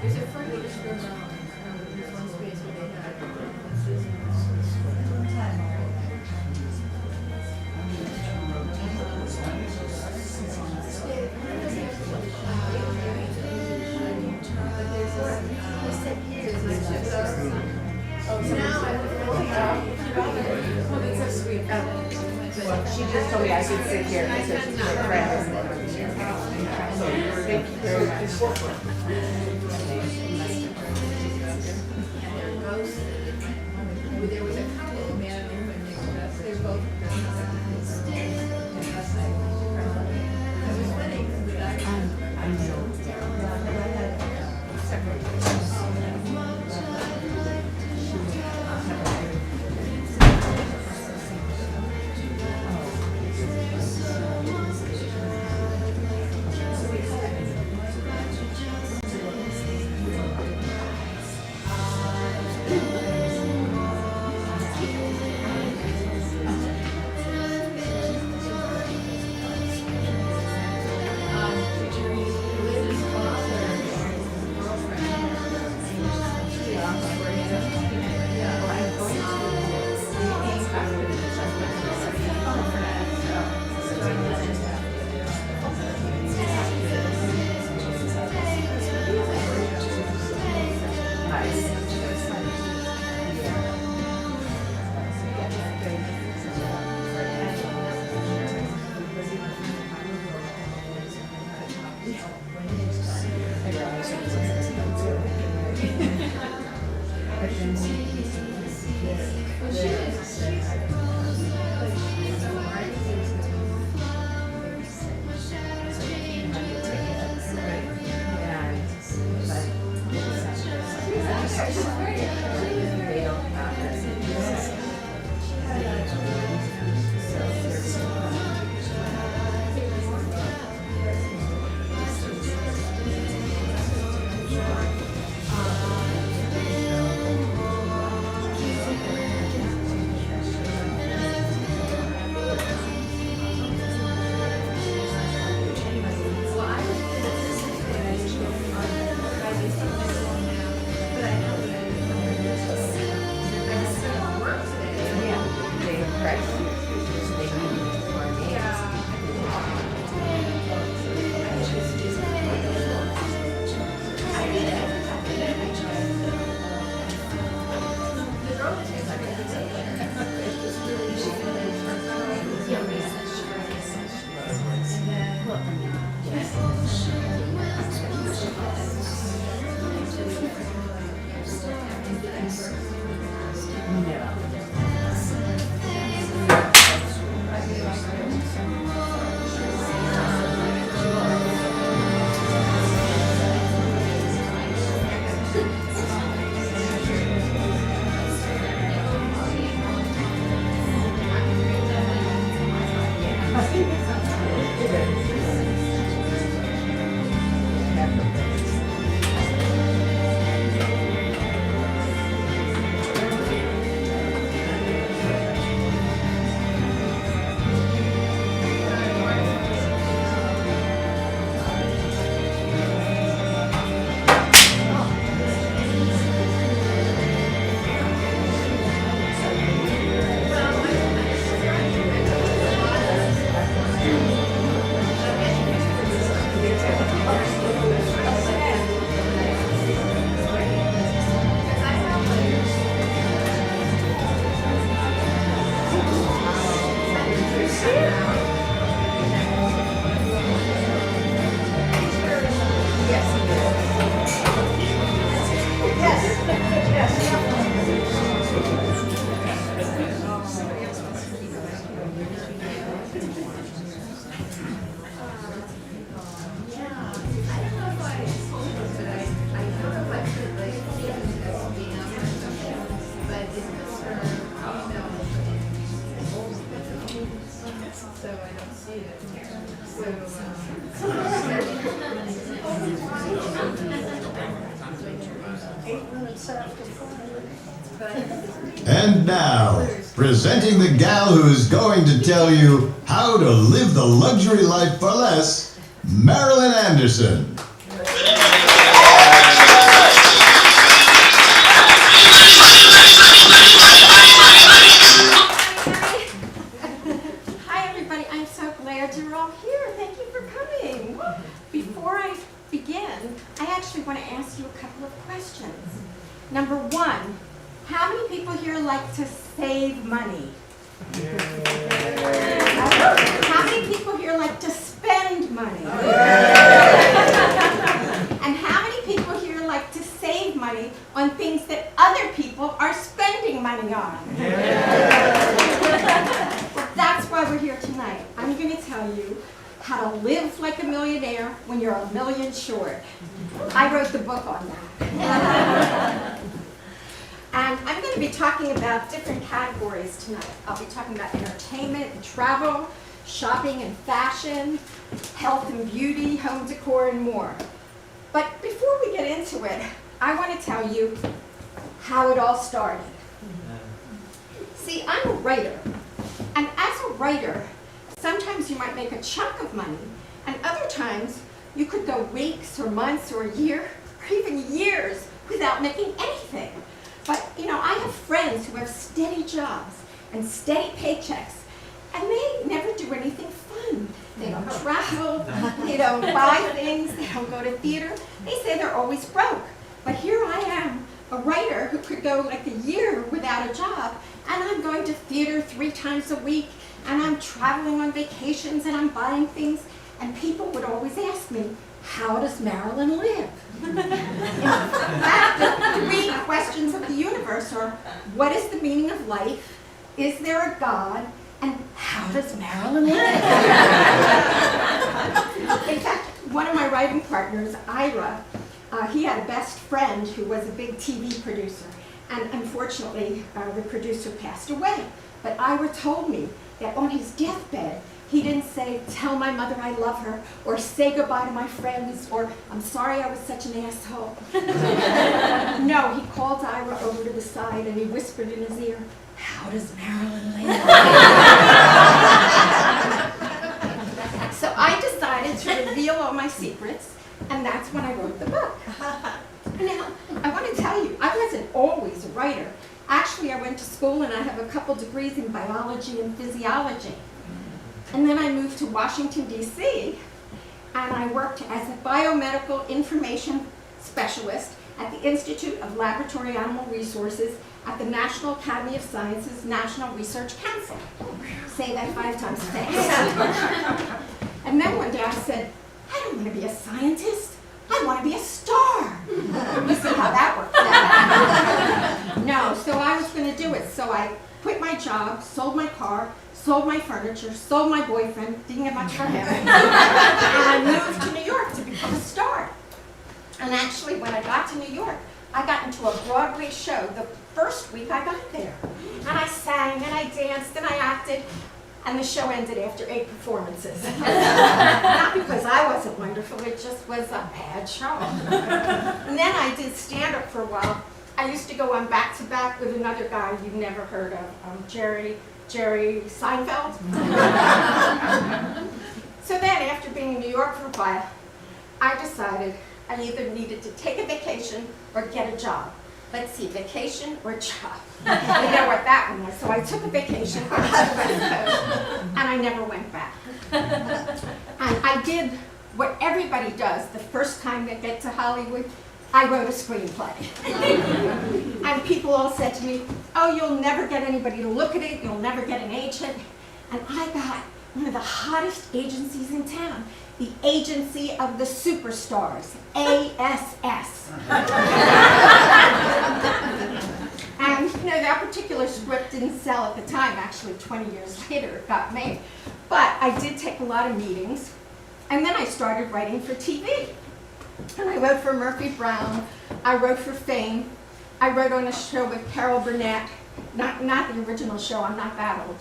There's a furniture room. There's one space where they had. She just told me I should sit here because she's my friend. Thank you very much. There was a couple, man and woman mixed up. They were both. I was funny because I know. And now, presenting the gal who's going to tell you how to live the luxury life for less, Marilyn Anderson. Hi everybody, I'm so glad you're all here. Thank you for coming. Before I begin, I actually want to ask you a couple of questions. Number one, how many people here like to save money? How many people here like to spend money? And how many people here like to save money on things that other people are spending money on? Well, that's why we're here tonight. I'm going to tell you how to live like a millionaire when you're a million short. I wrote the book on that. And I'm going to be talking about different categories tonight. I'll be talking about entertainment and travel, shopping and fashion, health and beauty, home decor, and more. But before we get into it, I want to tell you how it all started. See, I'm a writer. And as a writer, sometimes you might make a chunk of money, and other times you could go weeks or months or a year or even years without making anything. But, you know, I have friends who have steady jobs and steady paychecks, and they never do anything fun. They don't travel, they don't buy things, they don't go to theater. They say they're always broke. But here I am, a writer who could go like a year without a job, and I'm going to theater 3 times a week, and I'm traveling on vacations, and I'm buying things, and people would always ask me, how does Marilyn live? In fact, the 3 questions of the universe are, what is the meaning of life? Is there a God? And how does Marilyn live? In fact, one of my writing partners, Ira, he had a best friend who was a big TV producer. And unfortunately, the producer passed away. But Ira told me that on his deathbed, he didn't say, tell my mother I love her, or say goodbye to my friends, or I'm sorry I was such an asshole. No, he called Ira over to the side and he whispered in his ear, how does Marilyn live? So I decided to reveal all my secrets, and that's when I wrote the book. Now, I want to tell you, I wasn't always a writer. Actually, I went to school and I have a couple degrees in biology and physiology. And then I moved to Washington, D.C., and I worked as a biomedical information specialist at the Institute of Laboratory Animal Resources at the National Academy of Sciences National Research Council. Say that 5 times fast. And then one day I said, I don't want to be a scientist. I want to be a star. You see how that worked out. No, so I was going to do it. So I quit my job, sold my car, sold my furniture, sold my boyfriend, didn't get much for him, and I moved to New York to become a star. And actually, when I got to New York, I got into a Broadway show the first week I got there. And I sang, and I danced, and I acted, and the show ended after 8 performances. Not because I wasn't wonderful, it just was a bad show. And then I did stand-up for a while. I used to go on back-to-back with another guy you've never heard of, Jerry Seinfeld. So then, after being in New York for a while, I decided I either needed to take a vacation or get a job. Let's see, vacation or job. You know what that one was. So I took a vacation on the West Coast, and I never went back. And I did what everybody does the first time they get to Hollywood. I wrote a screenplay. And people all said to me, oh, you'll never get anybody to look at it, you'll never get an agent. And I got one of the hottest agencies in town, the Agency of the Superstars, ASS. And you know, that particular script didn't sell at the time. Actually, 20 years later, it got made. But I did take a lot of meetings, and then I started writing for TV. And I wrote for Murphy Brown, I wrote for Fame, I wrote on a show with Carol Burnett, not the original show, I'm not that old,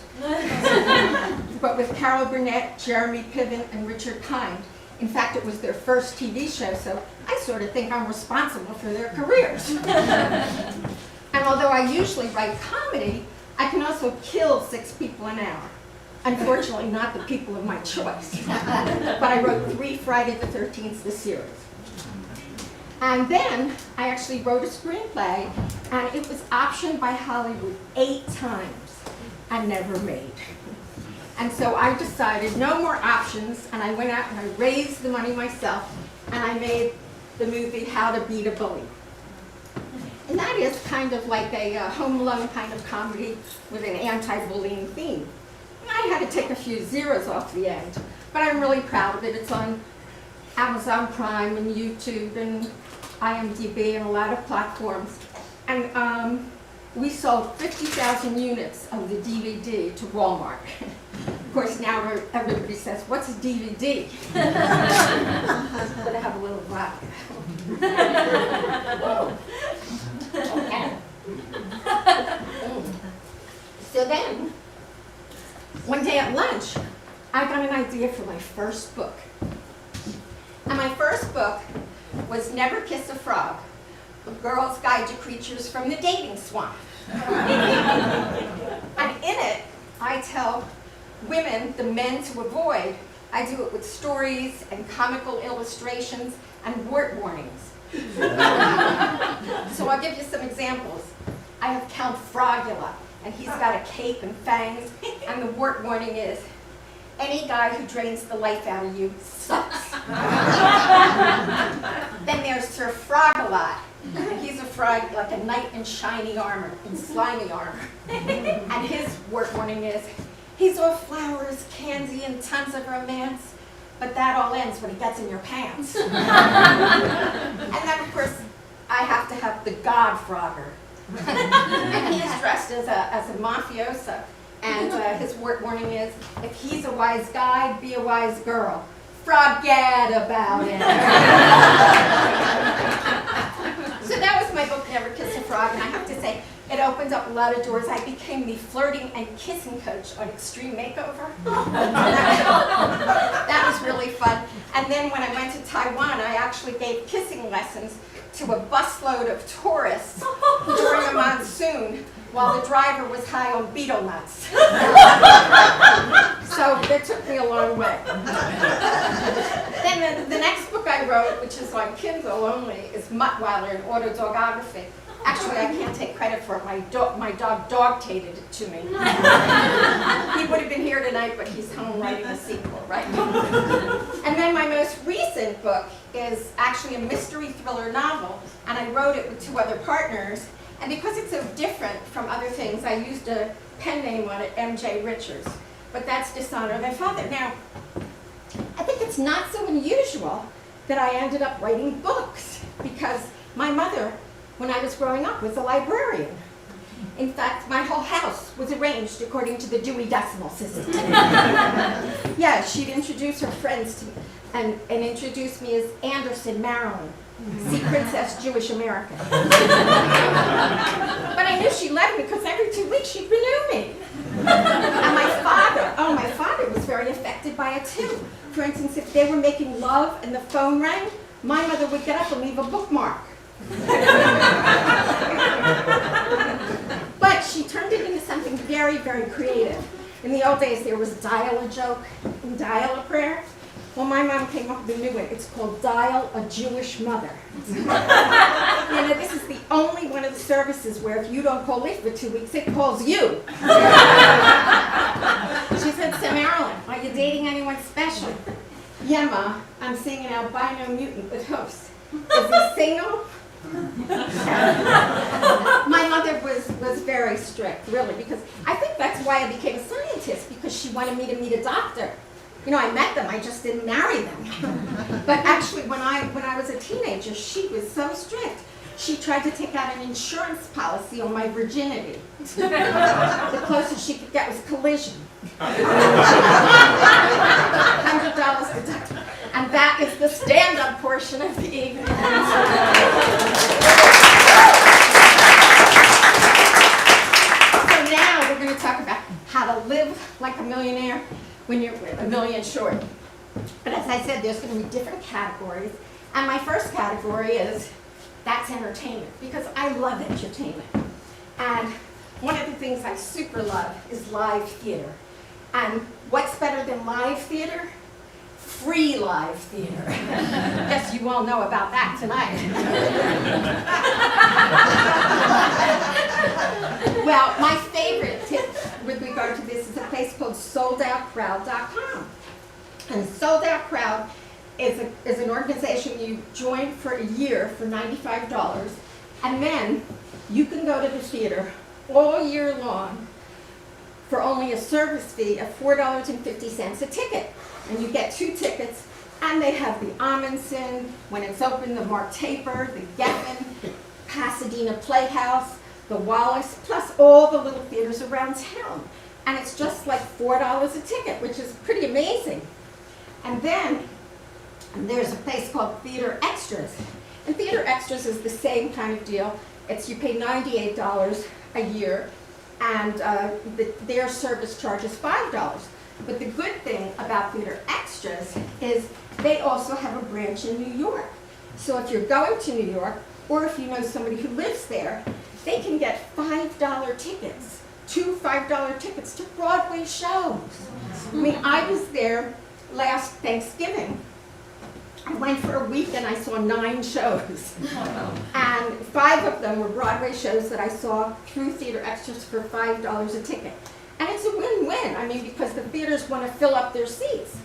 but with Carol Burnett, Jeremy Piven, and Richard Kind. In fact, it was their first TV show, so I sort of think I'm responsible for their careers. And although I usually write comedy, I can also kill 6 people an hour. Unfortunately, not the people of my choice. But I wrote 3 Friday the 13th this year. And then I actually wrote a screenplay, and it was optioned by Hollywood 8 times and never made. And so I decided no more options, and I went out and I raised the money myself, and I made the movie How to Beat a Bully. And that is kind of like a Home Alone kind of comedy with an anti-bullying theme. I had to take a few zeros off the end, but I'm really proud of it. It's on Amazon Prime and YouTube and IMDb and a lot of platforms. And we sold 50,000 units of the DVD to Walmart. Of course, now everybody says, what's a DVD? But I have a little rock. Okay. So then, one day at lunch, I got an idea for my first book. And my first book was Never Kiss a Frog, A Girl's Guide to Creatures from the Dating Swamp. And in it, I tell women the men to avoid. I do it with stories and comical illustrations and word warnings. So I'll give you some examples. I have Count Frogula, and he's got a cape and fangs, and the word warning is, any guy who drains the life out of you sucks. Then there's Sir Frog-a-Lot, and he's a frog like a knight in shiny armor, in slimy armor. And his word warning is, he's all flowers, candy, and tons of romance, but that all ends when he gets in your pants. And then, of course, I have to have the God Frogger. And he's dressed as a mafioso. And his word warning is, if he's a wise guy, be a wise girl. Forget about it. So that was my book, Never Kiss a Frog, and I have to say, it opened up a lot of doors. I became the flirting and kissing coach on Extreme Makeover. That was really fun. And then when I went to Taiwan, I actually gave kissing lessons to a busload of tourists during a monsoon while the driver was high on betel nuts. So that took me a long way. Then the next book I wrote, which is on Kindle only, is Muttweiler in Autodogography. Actually, I can't take credit for it. My dog dog-tated it to me. He would have been here tonight, but he's home writing a sequel, right? And then my most recent book is actually a mystery thriller novel, and I wrote it with 2 other partners. And because it's so different from other things, I used a pen name on it, M.J. Richards. But that's Dishonor Thy Father. Now, I think it's not so unusual that I ended up writing books, because my mother, when I was growing up, was a librarian. In fact, my whole house was arranged according to the Dewey Decimal System. Yeah, she'd introduce her friends to me and introduce me as Anderson, Marilyn, Sea Princess, Jewish American. But I knew she loved me because every 2 weeks she'd renew me. And my father was very affected by it too. For instance, if they were making love and the phone rang, my mother would get up and leave a bookmark. But she turned it into something very, very creative. In the old days, there was dial a joke and dial a prayer. Well, my mom came up with a new one. It's called Dial a Jewish Mother. You know, this is the only one of the services where if you don't call it for 2 weeks, it calls you. She said, so Marilyn, are you dating anyone special? Yeah, Ma, I'm seeing an albino mutant with hoofs. Is he single? My mother was very strict, really, because I think that's why I became a scientist, because she wanted me to meet a doctor. You know, I met them, I just didn't marry them. But actually, when I was a teenager, she was so strict. She tried to take out an insurance policy on my virginity. The closest she could get was collision. $100 deductible. And that is the stand-up portion of the evening. So now we're going to talk about how to live like a millionaire when you're a million short. But as I said, there's going to be different categories. And my first category is, that's entertainment, because I love entertainment. And one of the things I super love is live theater. And what's better than live theater? Free live theater. Guess you all know about that tonight. Well, my favorite tip with regard to this is a place called SoldOutCrowd.com. And Sold Out Crowd is an organization you join for a year for $95, and then you can go to the theater all year long for only a service fee of $4.50 a ticket. And you get 2 tickets, and they have the Amundsen, when it's open, the Mark Taper, the Geffen, Pasadena Playhouse, the Wallace, plus all the little theaters around town. And it's just like $4 a ticket, which is pretty amazing. And then there's a place called Theater Extras. And Theater Extras is the same kind of deal. You pay $98 a year, and their service charge is $5. But the good thing about Theater Extras is they also have a branch in New York. So if you're going to New York, or if you know somebody who lives there, they can get $5 tickets, 2 $5 tickets to Broadway shows. I mean, I was there last Thanksgiving. I went for a week and I saw 9 shows. And 5 of them were Broadway shows that I saw through Theater Extras for $5 a ticket. And it's a win-win, I mean, because the theaters want to fill up their seats.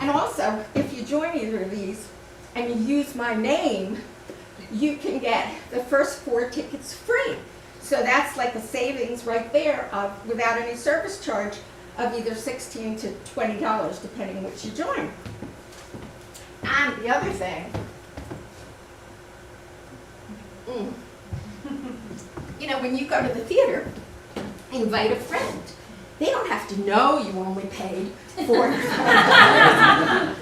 And also, if you join either of these and you use my name, you can get the first 4 tickets free. So that's like a savings right there without any service charge of either $16 to $20, depending which you join. And the other thing, you know, when you go to the theater, invite a friend. They don't have to know you only paid $4.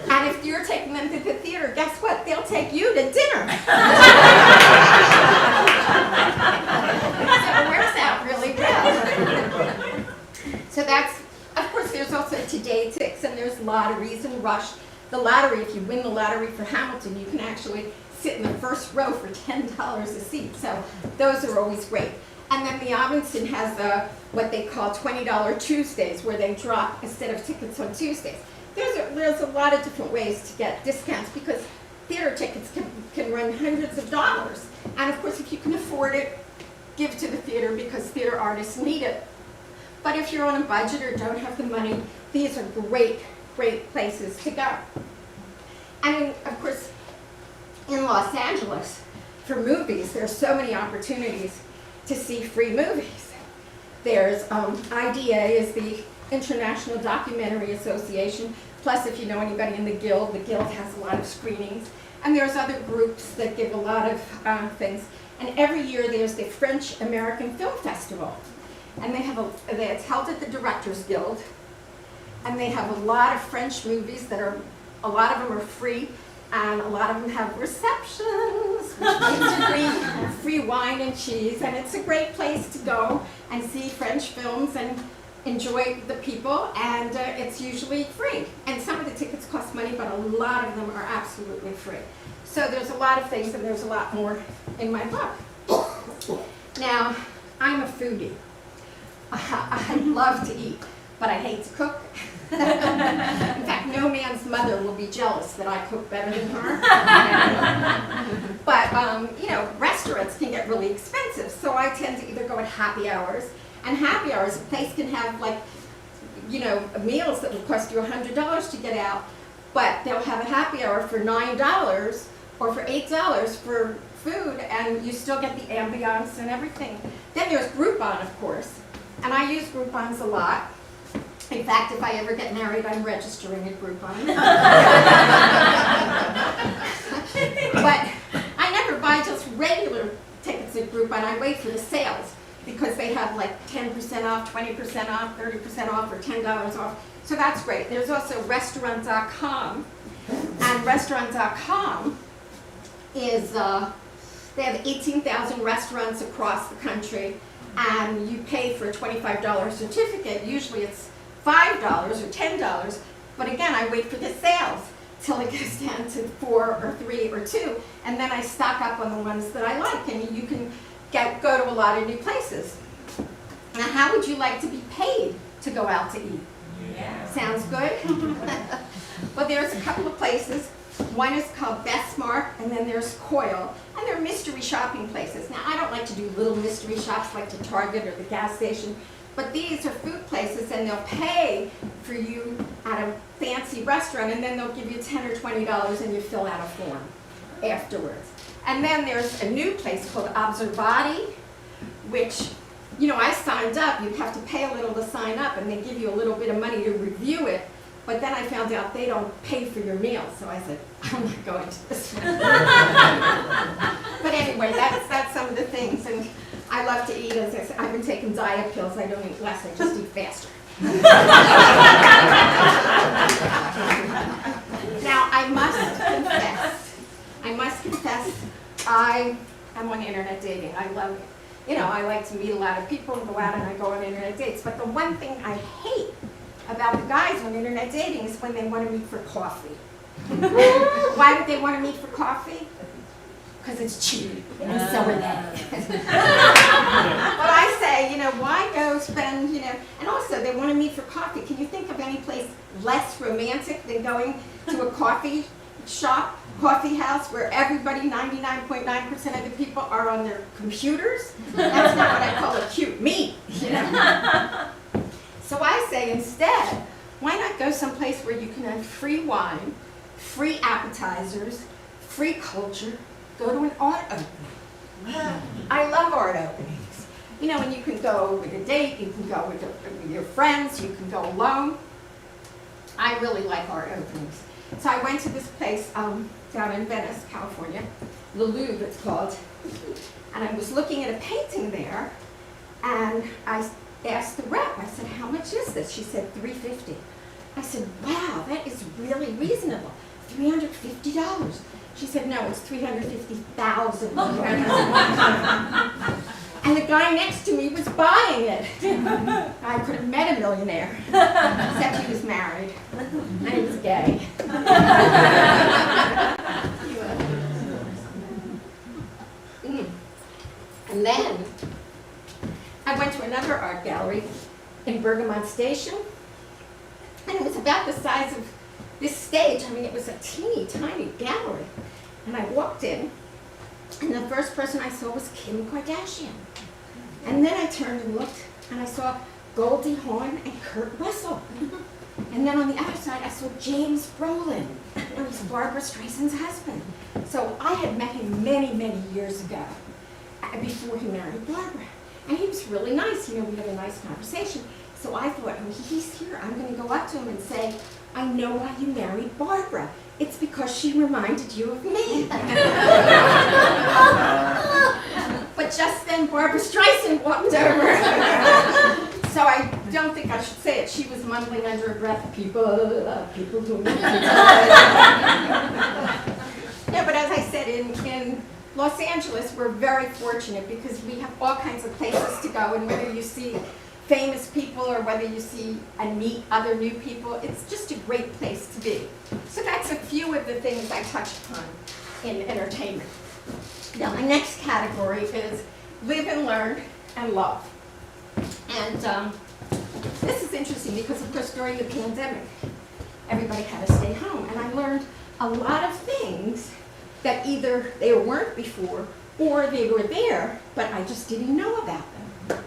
And if you're taking them to the theater, guess what? They'll take you to dinner. So it works out really well. So that's, of course, there's also Today Ticks, and there's lotteries and Rush. The lottery, if you win the lottery for Hamilton, you can actually sit in the first row for $10 a seat. So those are always great. And then the Amundsen has what they call $20 Tuesdays, where they drop instead of tickets on Tuesdays. There's a lot of different ways to get discounts, because theater tickets can run hundreds of dollars. And of course, if you can afford it, give to the theater, because theater artists need it. But if you're on a budget or don't have the money, these are great, great places to go. And of course, in Los Angeles, for movies, there's so many opportunities to see free movies. There's IDA is the International Documentary Association, plus if you know anybody in the Guild has a lot of screenings. And there's other groups that give a lot of things. And every year there's the French American Film Festival. And it's held at the Directors Guild. And they have a lot of French movies a lot of them are free. And a lot of them have receptions, which means free wine and cheese. And it's a great place to go and see French films and enjoy the people. And it's usually free. And some of the tickets cost money, but a lot of them are absolutely free. So there's a lot of things, and there's a lot more in my book. Now, I'm a foodie. I love to eat, but I hate to cook. In fact, no man's mother will be jealous that I cook better than her. But, you know, restaurants can get really expensive, so I tend to either go at happy hours. And happy hours, a place can have, like, you know, meals that will cost you $100 to get out, but they'll have a happy hour for $9 or for $8 for food, and you still get the ambiance and everything. Then there's Groupon, of course, and I use Groupons a lot. In fact, if I ever get married, I'm registering at Groupon. But I never buy just regular tickets at Groupon. I wait for the sales, because they have like 10% off, 20% off, 30% off, or $10 off. So that's great. There's also restaurant.com. And restaurant.com is, they have 18,000 restaurants across the country, and you pay for a $25 certificate. Usually it's $5 or $10, but again, I wait for the sales till it goes down to 4 or 3 or 2, and then I stock up on the ones that I like, and you can go to a lot of new places. Now, how would you like to be paid to go out to eat? Yeah. Sounds good? Well, there's a couple of places. One is called Bestmark, and then there's Coil, and they're mystery shopping places. Now, I don't like to do little mystery shops like the Target or the gas station, but these are food places, and they'll pay for you at a fancy restaurant, and then they'll give you $10 or $20, and you fill out a form afterwards. And then there's a new place called Observati, which, you know, I signed up. You have to pay a little to sign up, and they give you a little bit of money to review it. But then I found out they don't pay for your meal, so I said, I'm not going to this one. But anyway, that's some of the things, and I love to eat. As I said, I've been taking diet pills. I don't eat less, I just eat faster. Now, I must confess, I am on internet dating. I love it. You know, I like to meet a lot of people and go out and I go on internet dates. But the one thing I hate about the guys on internet dating is when they want to meet for coffee. Why would they want to meet for coffee? Because it's cheap, and so are they. But I say, you know, why go spend, you know, and also they want to meet for coffee. Can you think of any place less romantic than going to a coffee shop, coffee house, where everybody, 99.9% of the people are on their computers? That's not what I call a cute meet, you know? So I say instead, why not go someplace where you can have free wine, free appetizers, free culture, go to an art opening. I love art openings. You know, and you can go with a date, you can go with your friends, you can go alone. I really like art openings. So I went to this place down in Venice, California, the Louvre it's called, and I was looking at a painting there, and I asked the rep, I said, how much is this? She said, $350. I said, wow, that is really reasonable, $350. She said, no, it's $350,000. And the guy next to me was buying it. I could have met a millionaire, except he was married, and he was gay. And then I went to another art gallery in Bergamot Station, and it was about the size of this stage. I mean, it was a teeny tiny gallery. And I walked in, and the first person I saw was Kim Kardashian. And then I turned and looked, and I saw Goldie Hawn and Kurt Russell. And then on the other side, I saw James Brolin, who was Barbara Streisand's husband. So I had met him many, many years ago, before he married Barbara. And he was really nice. You know, we had a nice conversation. So I thought, oh, he's here. I'm going to go up to him and say, I know why you married Barbara. It's because she reminded you of me. But just then, Barbara Streisand walked over. So I don't think I should say it. She was mumbling under her breath, people who need to. Yeah, but as I said, in Los Angeles, we're very fortunate because we have all kinds of places to go, and whether you see famous people or whether you see and meet other new people, it's just a great place to be. So that's a few of the things I touched upon in entertainment. Now, my next category is live and learn and love. And this is interesting because, of course, during the pandemic, everybody had to stay home, and I learned a lot of things that either they weren't before or they were there, but I just didn't know about them.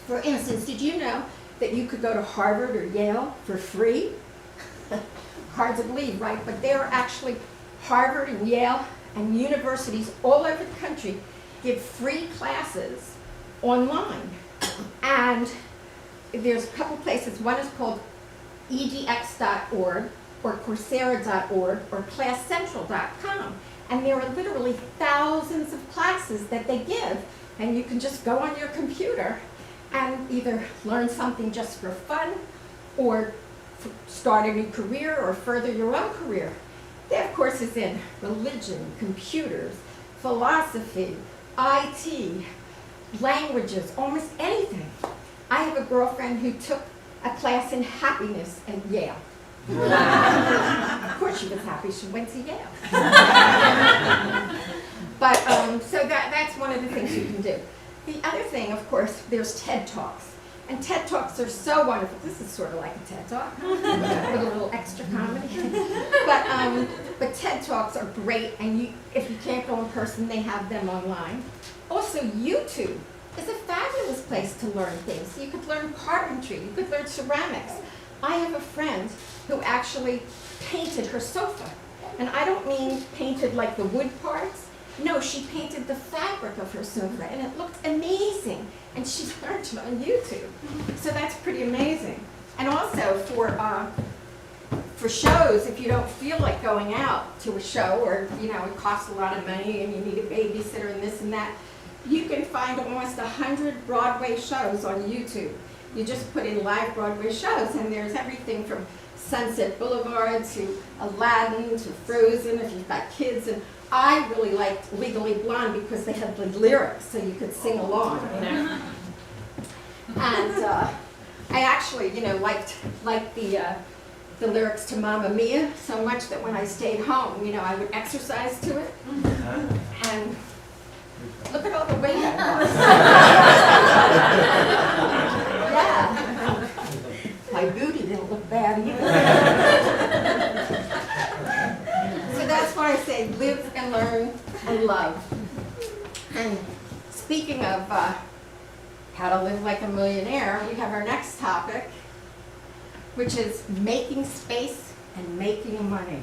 For instance, did you know that you could go to Harvard or Yale for free? Hard to believe, right? But there are actually Harvard and Yale and universities all over the country give free classes online. And there's a couple places. One is called edx.org or coursera.org or classcentral.com. And there are literally thousands of classes that they give. And you can just go on your computer and either learn something just for fun or start a new career or further your own career. They have courses in religion, computers, philosophy, IT, languages, almost anything. I have a girlfriend who took a class in happiness at Yale. Of course she was happy, she went to Yale. But so that's one of the things you can do. The other thing, of course, there's TED Talks. And TED Talks are so wonderful. This is sort of like a TED Talk with a little extra comedy. But TED Talks are great, and if you can't go in person, they have them online. Also, YouTube is a fabulous place to learn things. You could learn carpentry, you could learn ceramics. I have a friend who actually painted her sofa. And I don't mean painted like the wood parts. No, she painted the fabric of her sofa, and it looked amazing. And she learned it on YouTube. So that's pretty amazing. And also for shows, if you don't feel like going out to a show, or it costs a lot of money and you need a babysitter and this and that, you can find almost 100 Broadway shows on YouTube. You just put in live Broadway shows, and there's everything from Sunset Boulevard to Aladdin to Frozen if you've got kids. And I really liked Legally Blonde because they had the lyrics, so you could sing along, And I actually, liked the lyrics to Mamma Mia so much that when I stayed home, I would exercise to it. And look at all the weight I lost. Yeah. My booty didn't look bad either. So that's why I say live and learn and love. And speaking of how to live like a millionaire, we have our next topic, which is making space and making money.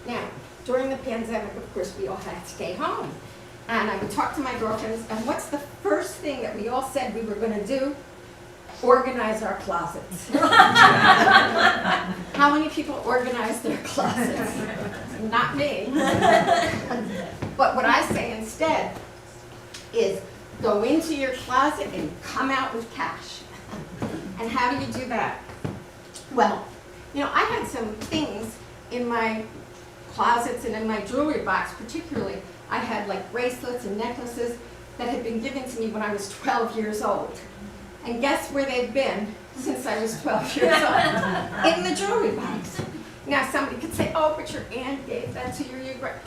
Now, during the pandemic, of course, we all had to stay home. And I would talk to my girlfriends, and what's the first thing that we all said we were going to do? Organize our closets. How many people organize their closets? Not me. But what I say instead is go into your closet and come out with cash. And how do you do that? Well, I had some things in my closets and in my jewelry box particularly. I had like bracelets and necklaces that had been given to me when I was 12 years old. And guess where they've been since I was 12 years old? In the jewelry box. Now somebody could say, oh, but your aunt gave that to your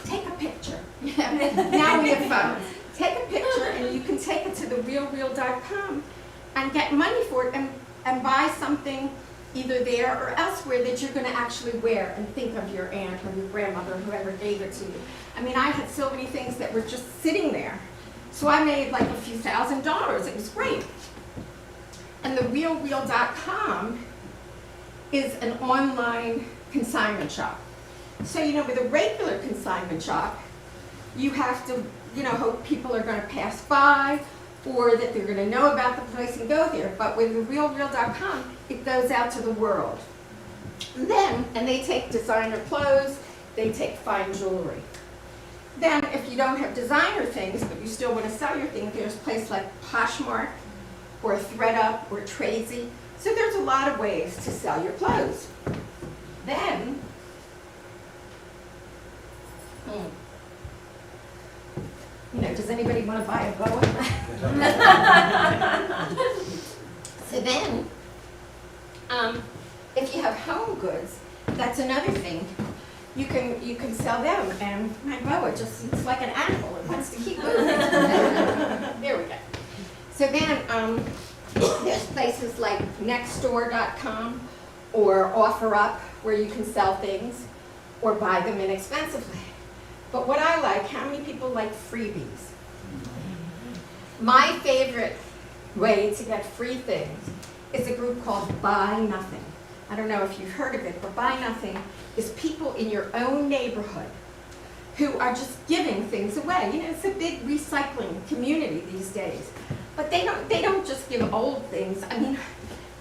take a picture. Now we have phones. Take a picture and you can take it to therealreal.com and get money for it and buy something either there or elsewhere that you're going to actually wear and think of your aunt or your grandmother or whoever gave it to you. I mean, I had so many things that were just sitting there. So I made like a few $1,000s. It was great. And therealreal.com is an online consignment shop. So, with a regular consignment shop, you have to, hope people are going to pass by or that they're going to know about the place and go there. But with therealreal.com, it goes out to the world. And they take designer clothes, they take fine jewelry. Then, if you don't have designer things, but you still want to sell your things, there's a place like Poshmark, or ThredUp, or Tracy. So there's a lot of ways to sell your clothes. Then, does anybody want to buy a boa? So then, if you have home goods, that's another thing. You can sell them, and my boa it's like an animal. It wants to keep moving. There we go. So then, there's places like nextdoor.com or OfferUp where you can sell things or buy them inexpensively. But what I like, how many people like freebies? My favorite way to get free things is a group called Buy Nothing. I don't know if you've heard of it, but Buy Nothing is people in your own neighborhood who are just giving things away. It's a big recycling community these days. But they don't just give old things. I mean,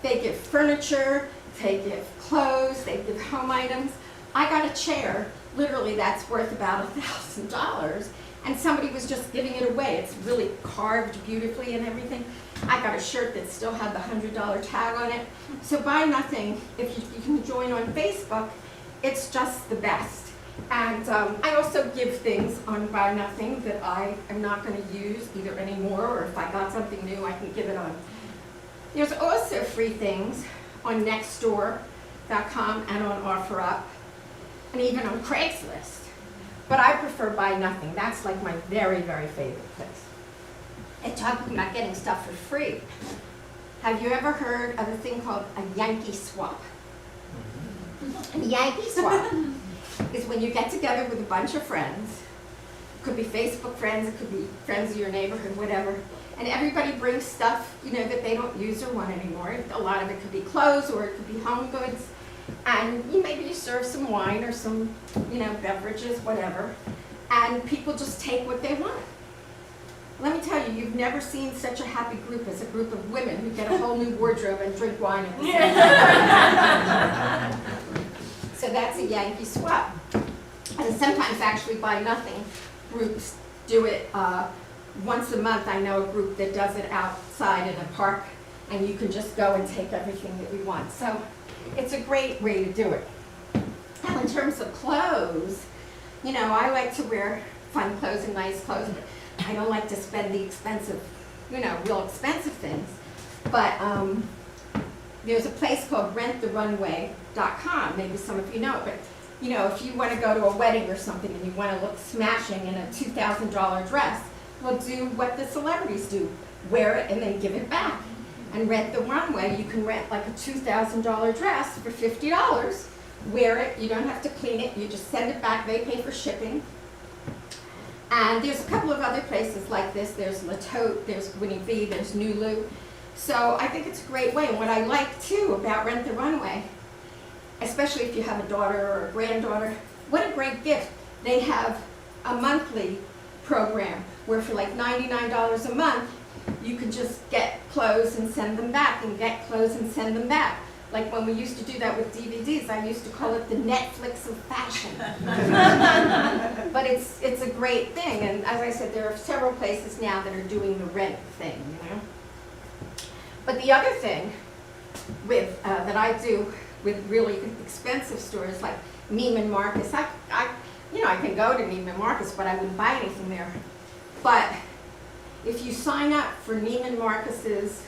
they give furniture, they give clothes, they give home items. I got a chair, literally that's worth about $1,000, and somebody was just giving it away. It's really carved beautifully and everything. I got a shirt that still had the $100 tag on it. So Buy Nothing, if you can join on Facebook, it's just the best. And I also give things on Buy Nothing that I am not going to use either anymore, or if I got something new, I can give it on. There's also free things on Nextdoor.com and on OfferUp, and even on Craigslist. But I prefer Buy Nothing. That's like my very, very favorite place. And talking about getting stuff for free. Have you ever heard of a thing called a Yankee swap? A Yankee swap is when you get together with a bunch of friends. It could be Facebook friends, it could be friends of your neighborhood, whatever. And everybody brings stuff, you know, that they don't use or want anymore. A lot of it could be clothes or it could be home goods. And maybe you serve some wine or some, you know, beverages, whatever. And people just take what they want. Let me tell you, you've never seen such a happy group as a group of women who get a whole new wardrobe and drink wine at the same time. So that's a Yankee swap. And sometimes actually buy nothing groups do it once a month. I know a group that does it outside in a park, and you can just go and take everything that you want. So it's a great way to do it. Now in terms of clothes, you know, I like to wear fun clothes and nice clothes, but I don't like to spend the expensive, you know, real expensive things. But there's a place called renttherunway.com. Maybe some of you know it, but you know, if you want to go to a wedding or something and you want to look smashing in a $2,000 dress, well, do what the celebrities do. Wear it and then give it back. And Rent the Runway, you can rent like a $2,000 dress for $50. Wear it, you don't have to clean it, you just send it back, they pay for shipping. And there's a couple of other places like this. There's La Tote, there's Winnie V, there's Nulu. So I think it's a great way. And what I like too about Rent the Runway, especially if you have a daughter or a granddaughter, what a great gift. They have a monthly program where for like $99 a month, you can just get clothes and send them back and get clothes and send them back. Like when we used to do that with DVDs, I used to call it the Netflix of fashion. But it's a great thing, and as I said, there are several places now that are doing the rent thing, you know. But the other thing with that I do with really expensive stores like Neiman Marcus, I can go to Neiman Marcus, but I wouldn't buy anything there. But if you sign up for Neiman Marcus's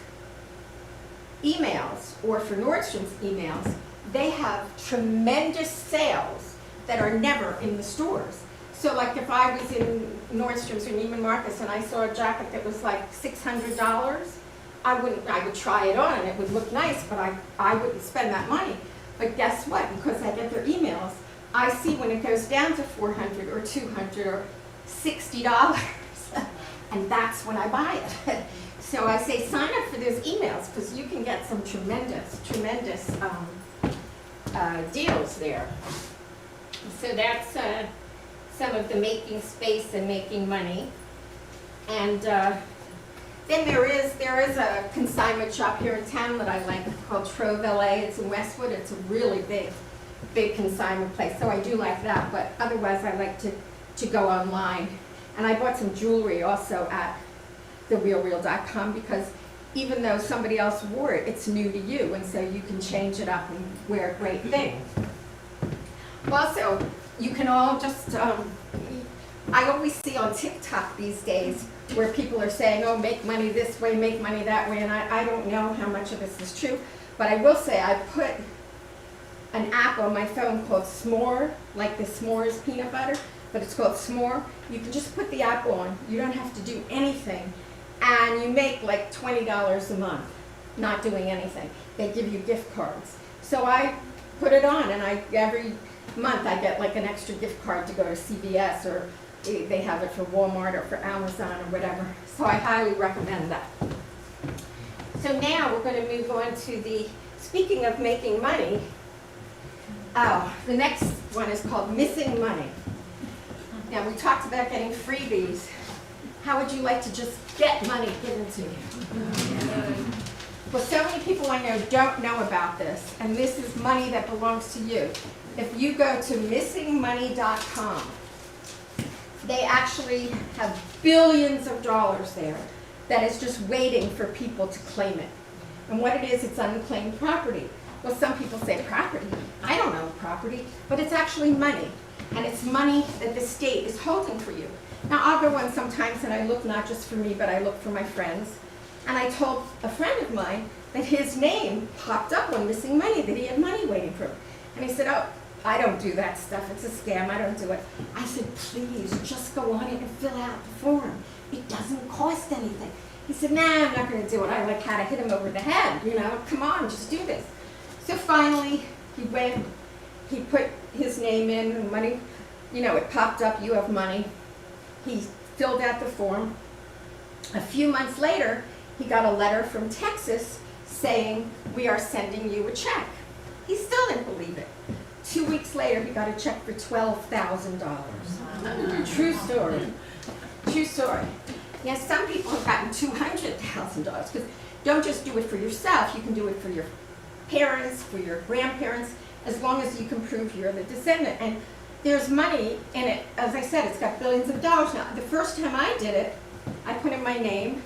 emails or for Nordstrom's emails, they have tremendous sales that are never in the stores. So like if I was in Nordstrom's or Neiman Marcus and I saw a jacket that was like $600, I would try it on and it would look nice, but I wouldn't spend that money. But guess what? Because I get their emails, I see when it goes down to $400 or $200 or $60, and that's when I buy it. So I say sign up for those emails because you can get some tremendous deals there. So that's some of the making space and making money. And then there is a consignment shop here in town that I like called Trove LA. It's in Westwood. It's a really big consignment place. So I do like that. But otherwise, I like to go online. And I bought some jewelry also at therealreal.com because even though somebody else wore it, it's new to you, and so you can change it up and wear a great thing. Also, you can all just, I always see on TikTok these days where people are saying, oh, make money this way, make money that way, and I don't know how much of this is true, but I will say I put an app on my phone called S'more, like the s'mores peanut butter, but it's called S'more. You can just put the app on, you don't have to do anything, and you make like $20 a month not doing anything. They give you gift cards. So I put it on, and every month I get like an extra gift card to go to CVS, or they have it for Walmart or for Amazon or whatever. So I highly recommend that. So now we're going to move on to the, speaking of making money, the next one is called missing money. Now we talked about getting freebies. How would you like to just get money given to you? Well, so many people I know don't know about this, and this is money that belongs to you. If you go to missingmoney.com, they actually have billions of dollars there that is just waiting for people to claim it. And what it is, it's unclaimed property. Well, some people say property. I don't own property, but it's actually money. And it's money that the state is holding for you. Now, I'll go on sometimes and I look not just for me, but I look for my friends. And I told a friend of mine that his name popped up on missing money, that he had money waiting for him. And he said, oh, I don't do that stuff. It's a scam. I don't do it. I said, please, just go on it and fill out the form. It doesn't cost anything. He said, nah, I'm not going to do it. I like had to hit him over the head, you know, come on, just do this. So finally, he went, he put his name in, and money, you know, it popped up, you have money. He filled out the form. A few months later, he got a letter from Texas saying, we are sending you a check. He still didn't believe it. 2 weeks later, he got a check for $12,000. True story. True story. Yes, some people have gotten $200,000 because don't just do it for yourself. You can do it for your parents, for your grandparents, as long as you can prove you're the descendant. And there's money in it. As I said, it's got billions of dollars. Now, the first time I did it, I put in my name,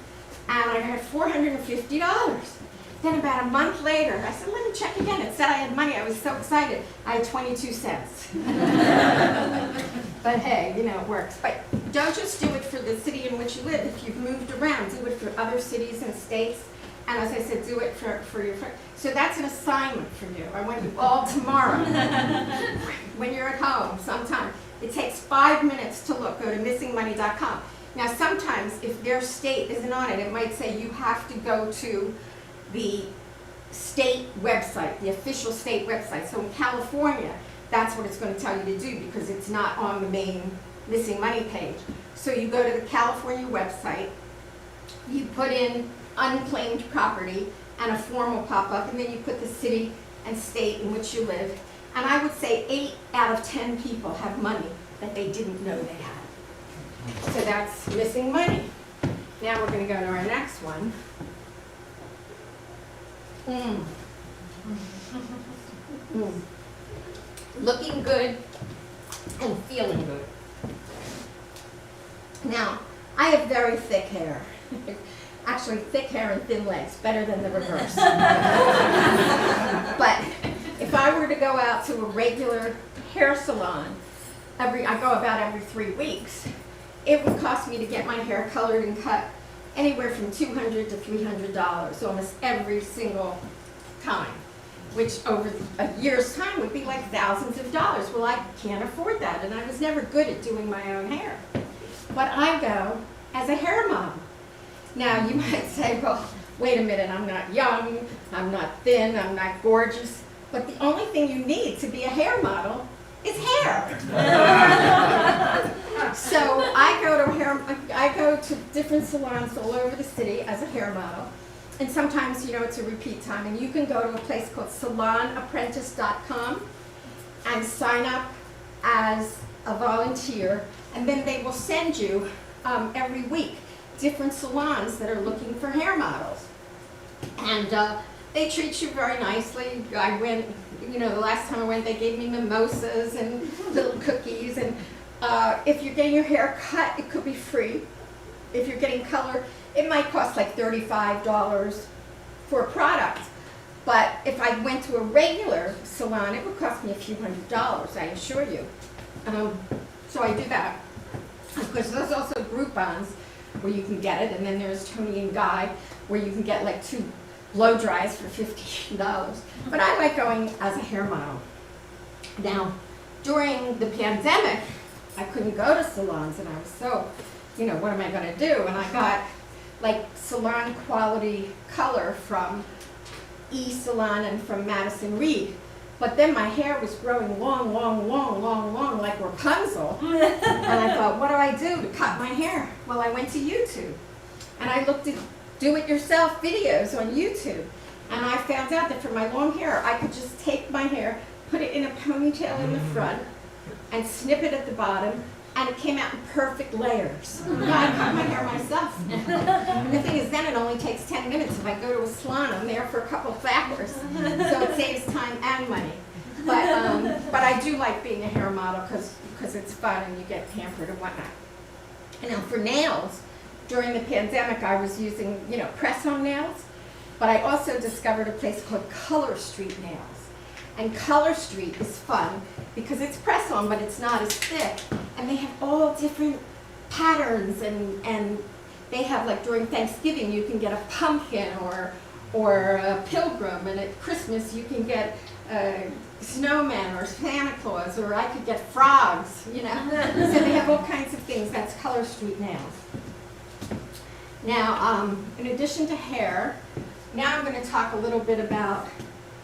and I had $450. Then about a month later, I said, let me check again. It said I had money. I was so excited. I had 22 cents. But hey, you know, it works. But don't just do it for the city in which you live. If you've moved around, do it for other cities and states. And as I said, do it for your friends. So that's an assignment for you. I want you all tomorrow, when you're at home sometime. It takes 5 minutes to look. Go to missingmoney.com. Now, sometimes if their state isn't on it, it might say you have to go to the state website, the official state website. So in California, that's what it's going to tell you to do because it's not on the main missing money page. So you go to the California website, you put in unclaimed property, and a form will pop up, and then you put the city and state in which you live. And I would say 8 out of 10 people have money that they didn't know they had. So that's missing money. Now we're going to go to our next one. Looking good and feeling good. Now, I have very thick hair. Actually, thick hair and thin legs, better than the reverse. But if I were to go out to a regular hair salon, I go about every 3 weeks, it would cost me to get my hair colored and cut anywhere from $200 to $300 almost every single time, which over a year's time would be like thousands of dollars. Well, I can't afford that, and I was never good at doing my own hair. But I go as a hair model. Now, you might say, well, wait a minute, I'm not young, I'm not thin, I'm not gorgeous, but the only thing you need to be a hair model is hair. So I go to different salons all over the city as a hair model, and sometimes, you know, it's a repeat time, and you can go to a place called salonapprentice.com and sign up as a volunteer, and then they will send you every week different salons that are looking for hair models. And they treat you very nicely. I went, you know, the last time I went, they gave me mimosas and little cookies. And if you're getting your hair cut, it could be free. If you're getting color, it might cost like $35 for a product. But if I went to a regular salon, it would cost me a few $100s, I assure you. So I do that. Of course, there's also Groupons where you can get it, and then there's Tony and Guy where you can get like 2 blow dries for $15. But I like going as a hair model. Now, during the pandemic, I couldn't go to salons, and I was so, you know, what am I going to do? And I got like salon quality color from E-Salon and from Madison Reed. But then my hair was growing long, like Rapunzel. And I thought, what do I do to cut my hair? Well, I went to YouTube. And I looked at do-it-yourself videos on YouTube. And I found out that for my long hair, I could just take my hair, put it in a ponytail in the front, and snip it at the bottom, and it came out in perfect layers. You know, I cut my hair myself. And the thing is, then it only takes 10 minutes. If I go to a salon, I'm there for a couple of hours. So it saves time and money. But I do like being a hair model because it's fun and you get pampered and whatnot. And now for nails, during the pandemic, I was using, you know, press-on nails. But I also discovered a place called Color Street Nails. And Color Street is fun because it's press-on, but it's not as thick. And they have all different patterns, and they have, like, during Thanksgiving, you can get a pumpkin or a pilgrim, and at Christmas, you can get a snowman or Santa Claus, or I could get frogs, you know. So they have all kinds of things. That's Color Street Nails. Now, in addition to hair, now I'm going to talk a little bit about,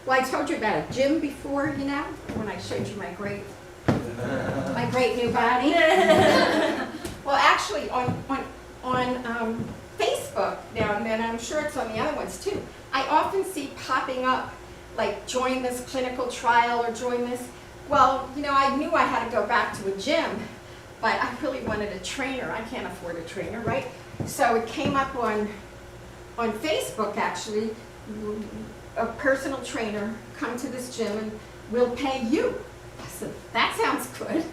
well, I told you about a gym before, you know, when I showed you my great new body. Well, actually, on Facebook now and then, I'm sure it's on the other ones too, I often see popping up, like, join this clinical trial or join this. Well, you know, I knew I had to go back to a gym, but I really wanted a trainer. I can't afford a trainer, right? So it came up on Facebook, actually, a personal trainer, come to this gym and we'll pay you. I said, that sounds good.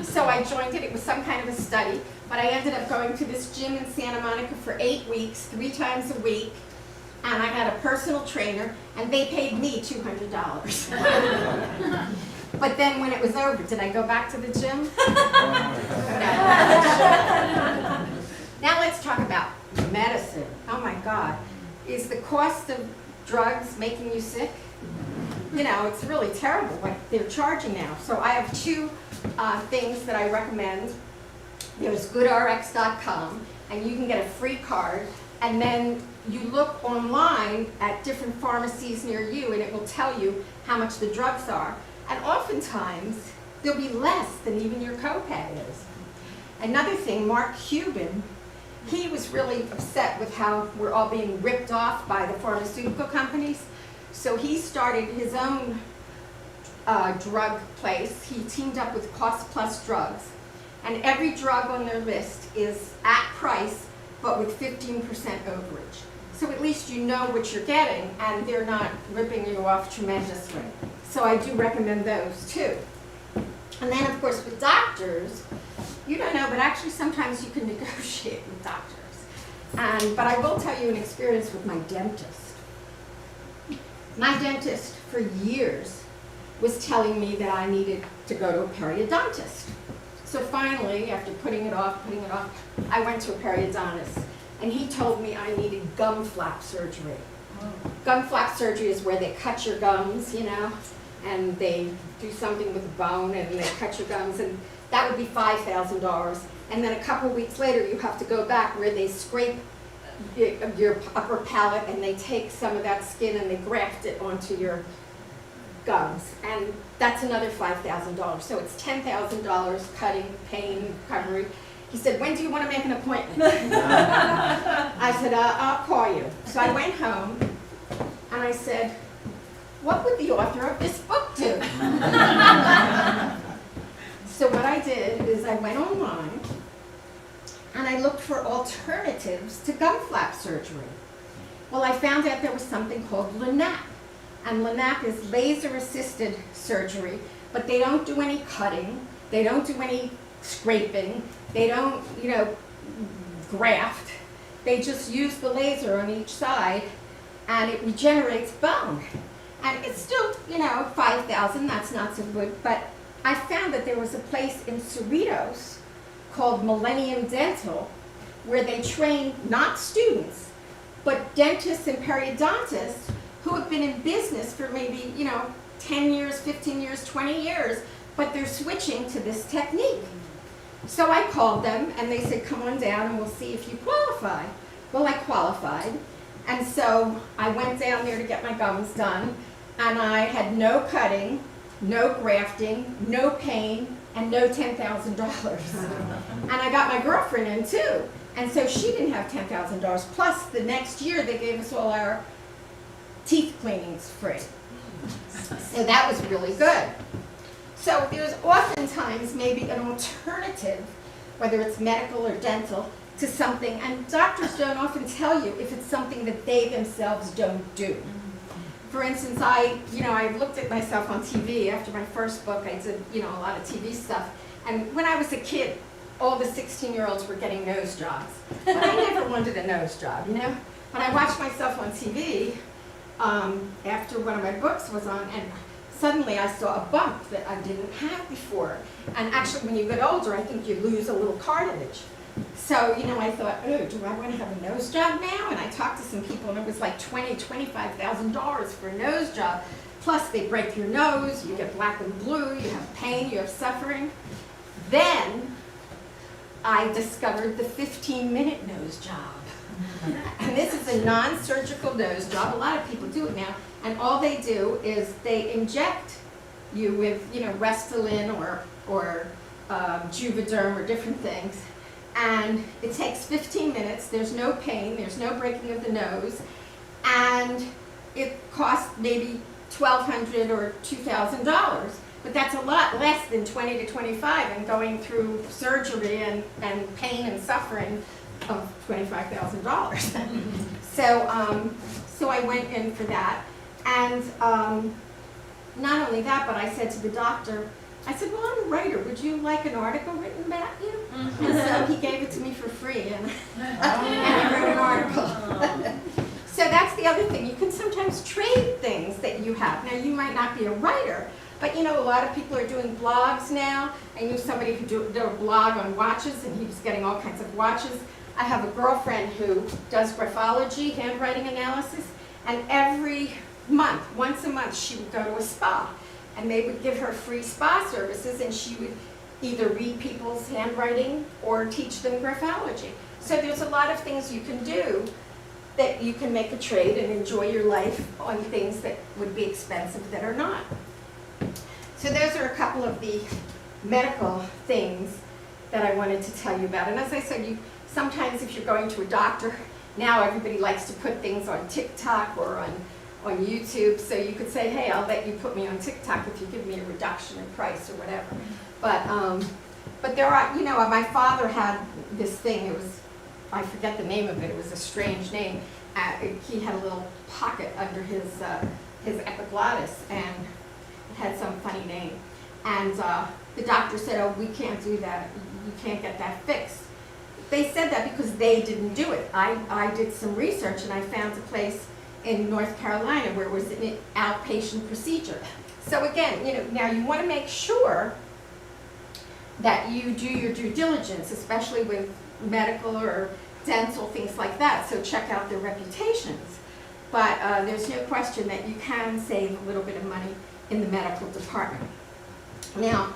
So I joined it. It was some kind of a study, but I ended up going to this gym in Santa Monica for 8 weeks, 3 times a week, and I had a personal trainer, and they paid me $200. But then when it was over, did I go back to the gym? No. Now let's talk about medicine. Oh my God. Is the cost of drugs making you sick? You know, it's really terrible what they're charging now. So I have 2 things that I recommend. There's goodrx.com, and you can get a free card, and then you look online at different pharmacies near you, and it will tell you how much the drugs are. And oftentimes, there'll be less than even your copay is. Another thing, Mark Cuban, he was really upset with how we're all being ripped off by the pharmaceutical companies. So he started his own drug place. He teamed up with Cost Plus Drugs. And every drug on their list is at price, but with 15% overage. So at least you know what you're getting, and they're not ripping you off tremendously. So I do recommend those too. And then, of course, with doctors, you don't know, but actually sometimes you can negotiate with doctors. But I will tell you an experience with my dentist. My dentist for years was telling me that I needed to go to a periodontist. So finally, after putting it off, I went to a periodontist, and he told me I needed gum flap surgery. Gum flap surgery is where they cut your gums, you know, and they do something with the bone and they cut your gums, and that would be $5,000. And then a couple of weeks later, you have to go back where they scrape your upper palate and they take some of that skin and they graft it onto your gums. And that's another $5,000. So it's $10,000 cutting, pain, recovery. He said, when do you want to make an appointment? I said, I'll call you. So I went home and I said, what would the author of this book do? So what I did is I went online and I looked for alternatives to gum flap surgery. Well, I found out there was something called LANAP. And LANAP is laser-assisted surgery, but they don't do any cutting, they don't do any scraping, they don't, you know, graft. They just use the laser on each side and it regenerates bone. And it's still, you know, $5,000, that's not so good, but I found that there was a place in Cerritos called Millennium Dental where they train not students, but dentists and periodontists who have been in business for maybe, you know, 10 years, 15 years, 20 years, but they're switching to this technique. So I called them and they said, come on down and we'll see if you qualify. Well, I qualified. And so I went down there to get my gums done, and I had no cutting, no grafting, no pain, and no $10,000. And I got my girlfriend in too. And so she didn't have $10,000. Plus, the next year they gave us all our teeth cleanings free. So that was really good. So there's oftentimes maybe an alternative, whether it's medical or dental, to something, and doctors don't often tell you if it's something that they themselves don't do. For instance, I looked at myself on TV after my first book. I did, you know, a lot of TV stuff. And when I was a kid, all the 16-year-olds were getting nose jobs. But I never wanted a nose job, you know? But I watched myself on TV after one of my books was on, and suddenly I saw a bump that I didn't have before. And actually, when you get older, I think you lose a little cartilage. So, you know, I thought, oh, do I want to have a nose job now? And I talked to some people, and it was like $25,000 for a nose job. Plus, they break your nose, you get black and blue, you have pain, you have suffering. Then, I discovered the 15-minute nose job. And this is a non-surgical nose job. A lot of people do it now. And all they do is they inject you with, Restylane or Juvederm or different things. And it takes 15 minutes. There's no pain. There's no breaking of the nose. And it costs maybe $1,200 or $2,000. But that's a lot less than $20 to $25 and going through surgery and pain and suffering of $25,000. So I went in for that. And not only that, but I said to the doctor, I said, well, I'm a writer. Would you like an article written about you? And so he gave it to me for free, and I wrote an article. So that's the other thing. You can sometimes trade things that you have. Now, you might not be a writer, but a lot of people are doing blogs now. I knew somebody who did a blog on watches, and he was getting all kinds of watches. I have a girlfriend who does graphology, handwriting analysis, and every month, once a month, she would go to a spa. And they would give her free spa services, and she would either read people's handwriting or teach them graphology. So there's a lot of things you can do that you can make a trade and enjoy your life on things that would be expensive that are not. So those are a couple of the medical things that I wanted to tell you about. And as I said, sometimes if you're going to a doctor, now everybody likes to put things on TikTok or on YouTube, so you could say, hey, I'll let you put me on TikTok if you give me a reduction in price or whatever. But there are, my father had this thing, it was, I forget the name of it, it was a strange name. He had a little pocket under his epiglottis, and it had some funny name. And the doctor said, oh, we can't do that, you can't get that fixed. They said that because they didn't do it. I did some research, and I found a place in North Carolina where it was an outpatient procedure. So again, now you want to make sure that you do your due diligence, especially with medical or dental, things like that, so check out their reputations. But there's no question that you can save a little bit of money in the medical department. Now,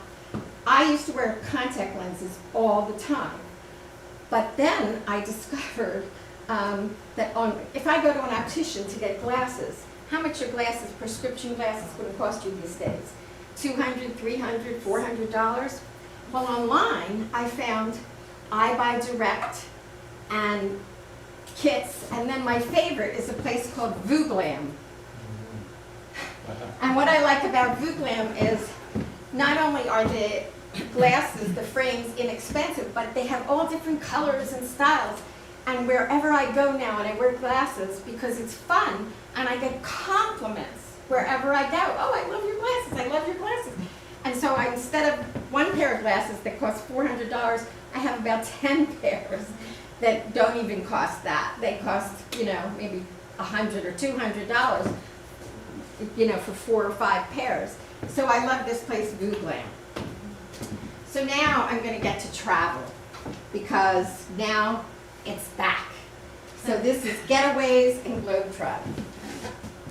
I used to wear contact lenses all the time, but then I discovered that if I go to an optician to get glasses, how much are glasses, prescription glasses, going to cost you these days? $200, $300, $400? Well, online, I found I Buy Direct and kits, and then my favorite is a place called Vooglam. And what I like about Vooglam is not only are the glasses, the frames, inexpensive, but they have all different colors and styles. And wherever I go now, and I wear glasses because it's fun, and I get compliments wherever I go. Oh, I love your glasses, I love your glasses. And so instead of one pair of glasses that cost $400, I have about 10 pairs that don't even cost that. They cost, maybe $100 or $200, for 4 or 5 pairs. So I love this place, Vooglam. So now I'm going to get to travel, because now it's back. So this is Getaways and Globetrotting.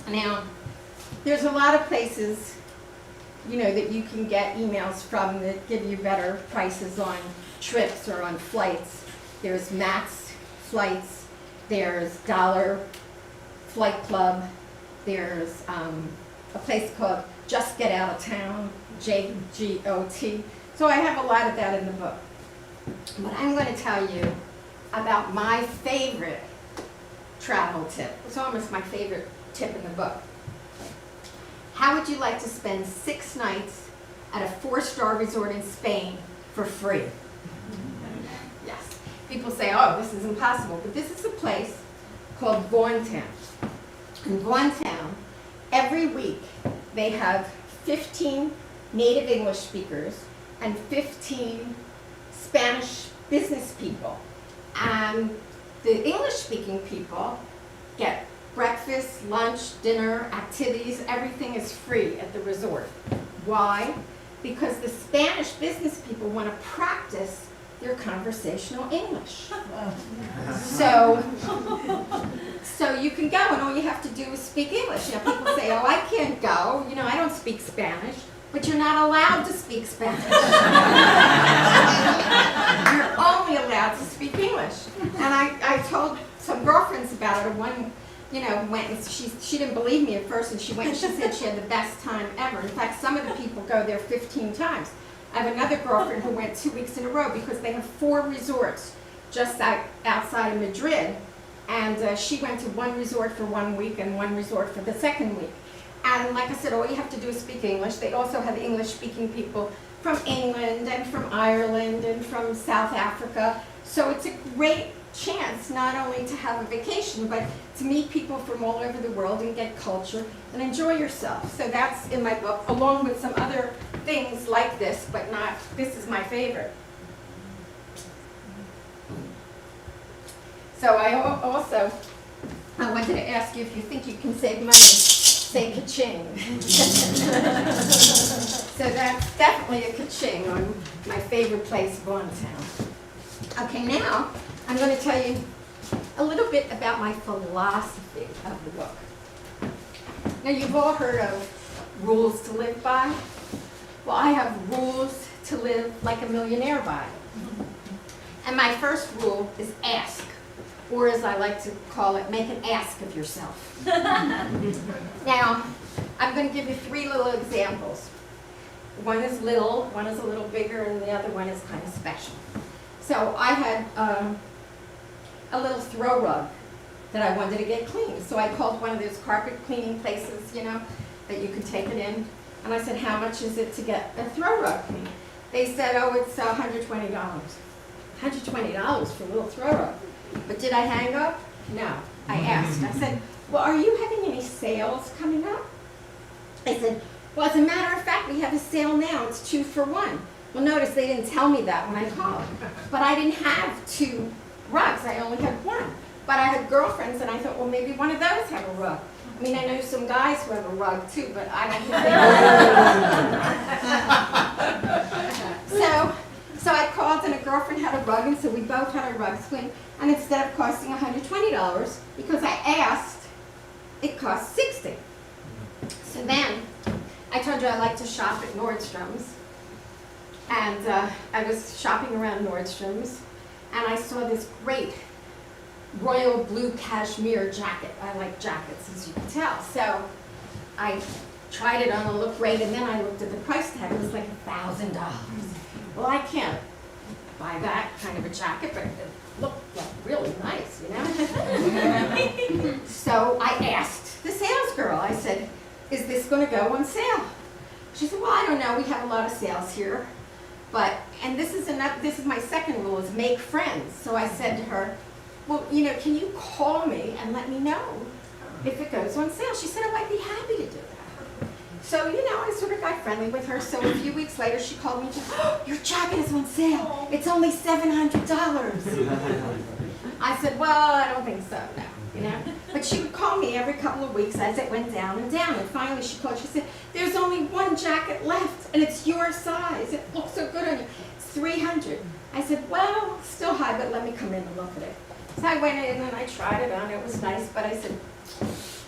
Now, there's a lot of places, that you can get emails from that give you better prices on trips or on flights. There's Max Flights, there's Dollar Flight Club, there's a place called Just Get Out of Town, JGOT. So I have a lot of that in the book. But I'm going to tell you about my favorite travel tip. It's almost my favorite tip in the book. How would you like to spend 6 nights at a 4-star resort in Spain for free? Yes. People say, oh, this is impossible. But this is a place called Vaughantown. In Vaughantown, every week they have 15 native English speakers and 15 Spanish business people. And the English-speaking people get breakfast, lunch, dinner, activities, everything is free at the resort. Why? Because the Spanish business people want to practice their conversational English. So you can go, and all you have to do is speak English. People say, oh, I can't go, I don't speak Spanish. But you're not allowed to speak Spanish. You're only allowed to speak English. And I told some girlfriends about it. One, went and she didn't believe me at first, and she went and she said she had the best time ever. In fact, some of the people go there 15 times. I have another girlfriend who went 2 weeks in a row because they have 4 resorts just outside of Madrid. And she went to one resort for 1 week and one resort for the second week. And like I said, all you have to do is speak English. They also have English-speaking people from England and from Ireland and from South Africa. So it's a great chance not only to have a vacation, but to meet people from all over the world and get culture and enjoy yourself. So that's in my book, along with some other things like this, but not, this is my favorite. So I wanted to ask you if you think you can save money, say ka-ching. So that's definitely a ka-ching on my favorite place, Bontown. Okay, now I'm going to tell you a little bit about my philosophy of the book. Now you've all heard of rules to live by. Well, I have rules to live like a millionaire by. And my first rule is ask. Or as I like to call it, make an ask of yourself. Now, I'm going to give you 3 little examples. One is little, one is a little bigger, and the other one is kind of special. So I had a little throw rug that I wanted to get clean. So I called one of those carpet cleaning places, that you can take it in. And I said, how much is it to get a throw rug clean? They said, oh, it's $120. $120 for a little throw rug. But did I hang up? No. I asked. I said, well, are you having any sales coming up? They said, well, as a matter of fact, we have a sale now. It's 2 for 1. Well, notice they didn't tell me that when I called. But I didn't have 2 rugs. I only had 1. But I had girlfriends, and I thought, well, maybe one of those have a rug. I mean, I know some guys who have a rug, too, but I don't think they So I called, and a girlfriend had a rug, and so we both had our rugs cleaned. And instead of costing $120, because I asked, it cost $60. So then, I told you I like to shop at Nordstrom's. And I was shopping around Nordstrom's, and I saw this great royal blue cashmere jacket. I like jackets, as you can tell. So I tried it on, it looked great, and then I looked at the price tag. It was like $1,000. Well, I can't buy that kind of a jacket, but it looked like really nice, So I asked the sales girl, I said, is this going to go on sale? She said, well, I don't know, we have a lot of sales here. And this is my second rule, is make friends. So I said to her, well, can you call me and let me know if it goes on sale? She said, oh, I'd be happy to do that. So, I sort of got friendly with her. So a few weeks later, she called me and she said, oh, your jacket is on sale. It's only $700. I said, well, I don't think so, no, But she would call me every couple of weeks as it went down and down. And finally she called, she said, there's only 1 jacket left, and it's your size. It looks so good on you. It's $300. I said, well, still high, but let me come in and look at it. So I went in and I tried it on. It was nice, but I said, I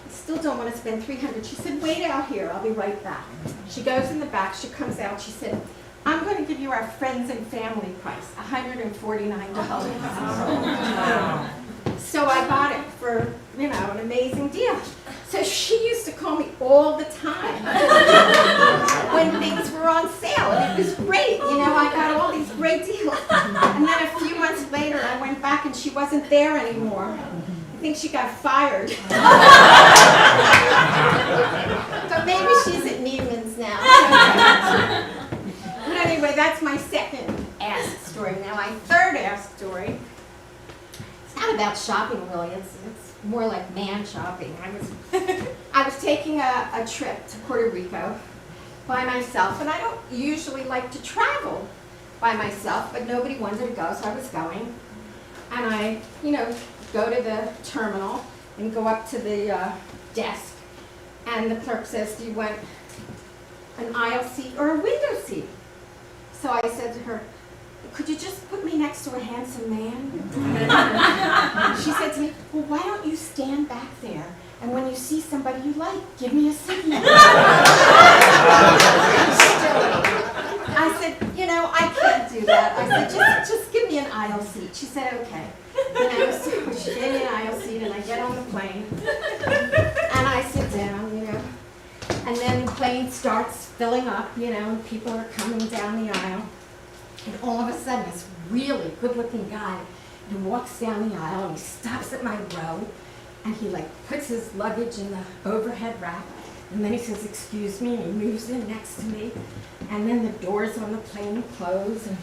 still don't want to spend $300. She said, wait out here. I'll be right back. She goes in the back. She comes out. She said, I'm going to give you our friends and family price, $149. So I got it for, an amazing deal. So she used to call me all the time when things were on sale, and it was great. I got all these great deals. And then a few months later, I went back and she wasn't there anymore. I think she got fired. But maybe she's at Neiman's now. But anyway, that's my second ask story. Now, my third ask story, it's not about shopping, really. It's more like man shopping. I was taking a trip to Puerto Rico by myself, and I don't usually like to travel by myself, but nobody wanted to go, so I was going. And I, go to the terminal and go up to the desk, and the clerk says, do you want an aisle seat or a window seat? So I said to her, could you just put me next to a handsome man? She said to me, well, why don't you stand back there, and when you see somebody you like, give me a signal. I said, I can't do that. I said, just give me an aisle seat. She said, okay. So she gave me an aisle seat, and I get on the plane, and I sit down, you know, and then the plane starts filling up, you know, and people are coming down the aisle, and all of a sudden, this really good-looking guy, he walks down the aisle, and he stops at my row, and he like puts his luggage in the overhead rack, and then he says, "Excuse me," and he moves in next to me, and then the doors on the plane close, and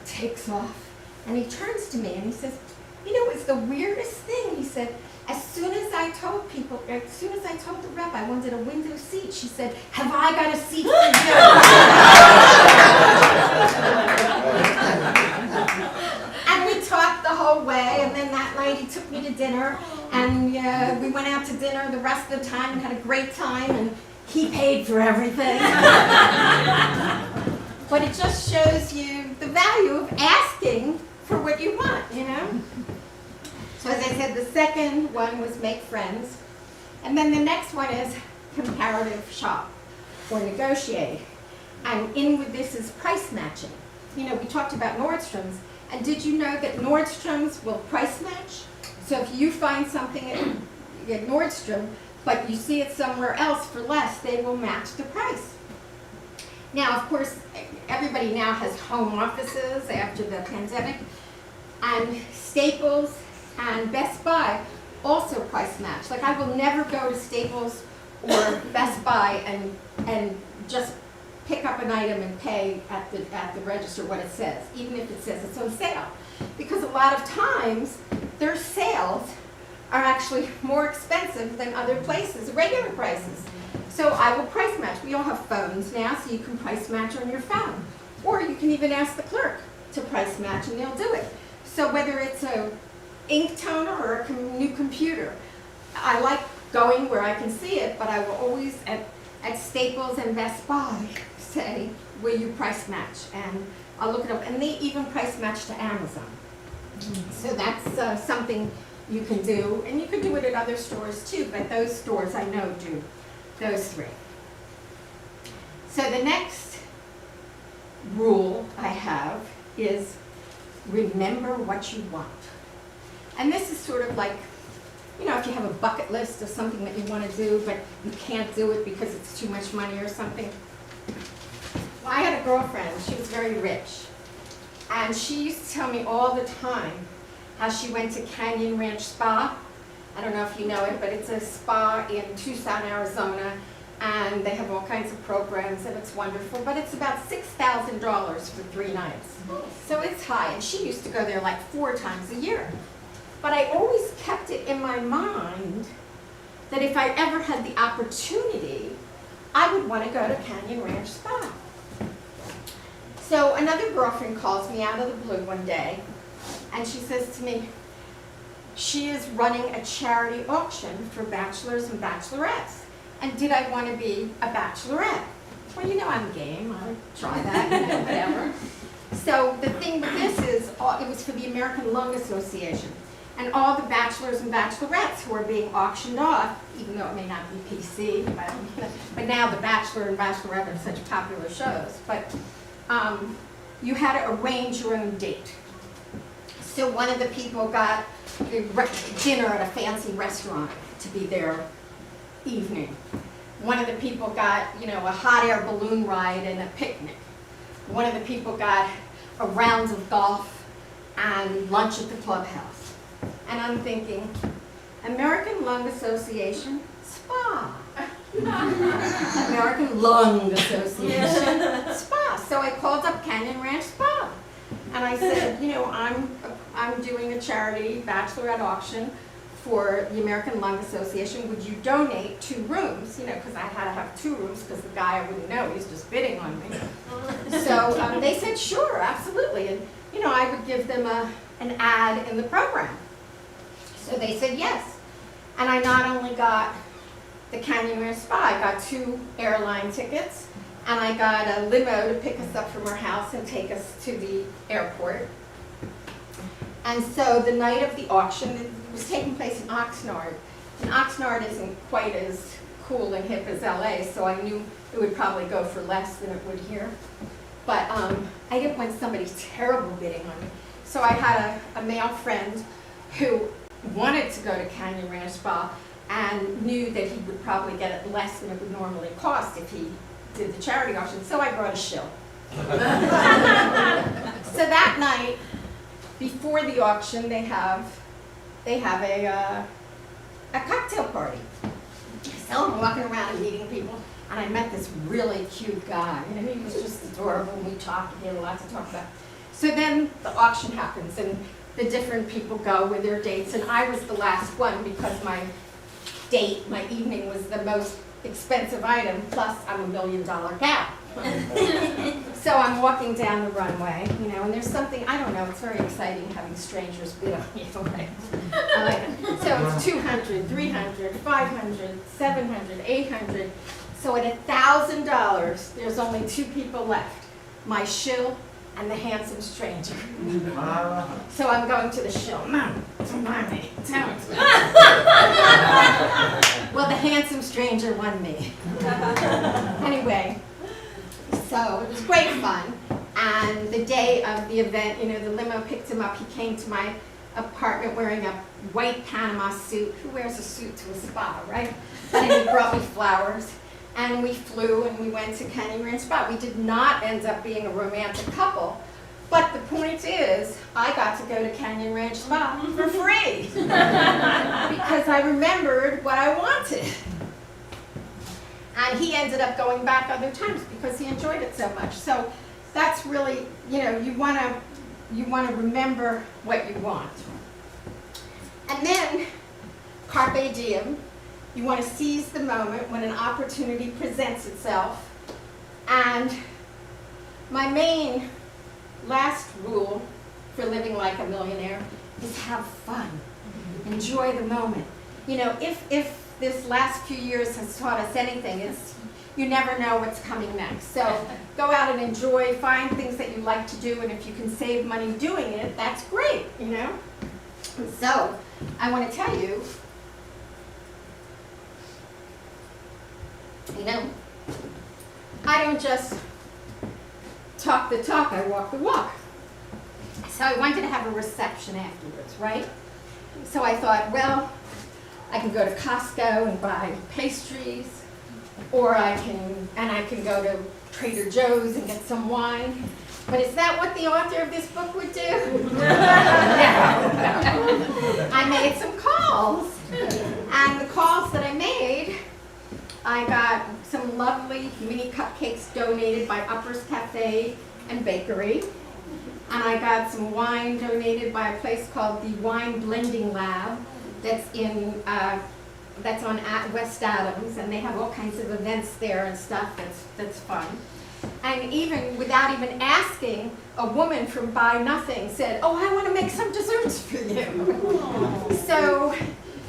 takes off, and he turns to me, and he says, "You know, it's the weirdest thing," he said, as soon as I told the rep I wanted a window seat, she said, "Have I got a seat for you?" And we talked the whole way, and then that night he took me to dinner, and we went out to dinner the rest of the time and had a great time, and he paid for everything. But it just shows you the value of asking for what you want, you know? So as I said, the second one was make friends. And then the next one is comparative shop or negotiate. And in with this is price matching. You know, we talked about Nordstrom's. And did you know that Nordstrom's will price match? So if you find something at Nordstrom, but you see it somewhere else for less, they will match the price. Now, of course, everybody now has home offices after the pandemic, and Staples and Best Buy also price match. Like, I will never go to Staples or Best Buy and just pick up an item and pay at the register what it says, even if it says it's on sale. Because a lot of times, their sales are actually more expensive than other places, regular prices. So I will price match. We all have phones now, so you can price match on your phone. Or you can even ask the clerk to price match, and they'll do it. So whether it's a ink toner or a new computer, I like going where I can see it, but I will always, at Staples and Best Buy, say, "Will you price match?" And I'll look it up. And they even price match to Amazon. So that's something you can do. And you can do it at other stores too, but those stores I know do those three. So the next rule I have is remember what you want. And this is sort of like, you know, if you have a bucket list of something that you want to do, but you can't do it because it's too much money or something. Well, I had a girlfriend, she was very rich, and she used to tell me all the time how she went to Canyon Ranch Spa. I don't know if you know it, but it's a spa in Tucson, Arizona, and they have all kinds of programs, and it's wonderful, but it's about $6,000 for 3 nights. So it's high, and she used to go there like 4 times a year. But I always kept it in my mind that if I ever had the opportunity, I would want to go to Canyon Ranch Spa. So another girlfriend calls me out of the blue one day, and she says to me, she is running a charity auction for bachelors and bachelorettes. And did I want to be a bachelorette? Well, you know, I'm game. I'll try that, you know, whatever. So the thing with this is, it was for the American Lung Association. And all the bachelors and bachelorettes who are being auctioned off, even though it may not be PC, but now the Bachelor and Bachelorette are such popular shows. But you had to arrange your own date. So one of the people got dinner at a fancy restaurant to be their evening. One of the people got, you know, a hot air balloon ride and a picnic. One of the people got a round of golf and lunch at the clubhouse. And I'm thinking, American Lung Association Spa. American Lung Association Spa. So I called up Canyon Ranch Spa. And I said, you know, I'm doing a charity bachelorette auction for the American Lung Association. Would you donate 2 rooms? You know, because I had to have 2 rooms because the guy I wouldn't know, he's just bidding on me. So they said, sure, absolutely. And, you know, I would give them an ad in the program. So they said yes. And I not only got the Canyon Ranch Spa, I got 2 airline tickets, and I got a limo to pick us up from our house and take us to the airport. And so the night of the auction, it was taking place in Oxnard. And Oxnard isn't quite as cool and hip as LA, so I knew it would probably go for less than it would here. But I didn't want somebody terrible bidding on me. So I had a male friend who wanted to go to Canyon Ranch Spa and knew that he would probably get it less than it would normally cost if he did the charity auction, so I brought a shill. So that night, before the auction, they have a cocktail party. So I'm walking around and meeting people, and I met this really cute guy, and he was just adorable, and we talked, and he had lots to talk about. So then the auction happens, and the different people go with their dates, and I was the last one because my date, my evening, was the most expensive item, plus I'm $1 million gal. So I'm walking down the runway, you know, and there's something, I don't know, it's very exciting having strangers bid on you, right? So it's 200, 300, 500, 700, 800. So at $1,000, there's only two people left, my shill and the handsome stranger. So I'm going to the shill. Mom, mommy, tell me. Well, the handsome stranger won me. Anyway, so it was great fun. And the day of the event, you know, the limo picked him up. He came to my apartment wearing a white Panama suit. Who wears a suit to a spa, right? And he brought me flowers. And we flew and we went to Canyon Ranch Spa. We did not end up being a romantic couple, but the point is, I got to go to Canyon Ranch Spa for free because I remembered what I wanted. And he ended up going back other times because he enjoyed it so much. So that's really, you know, you want to remember what you want. And then, carpe diem. You want to seize the moment when an opportunity presents itself. And my main last rule for living like a millionaire is have fun. Enjoy the moment. You know, if this last few years has taught us anything, it's you never know what's coming next. So go out and enjoy, find things that you like to do, and if you can save money doing it, that's great, you know? And so I want to tell you, you know, I don't just talk the talk, I walk the walk. So I wanted to have a reception afterwards, right? So I thought, well, I can go to Costco and buy pastries, or I can go to Trader Joe's and get some wine. But is that what the author of this book would do? No. I made some calls, and the calls that I made, I got some lovely mini cupcakes donated by Uppers Cafe and Bakery. And I got some wine donated by a place called the Wine Blending Lab that's on West Adams, and they have all kinds of events there and stuff that's fun. And even without even asking, a woman from Buy Nothing said, "Oh, I want to make some desserts for you." So,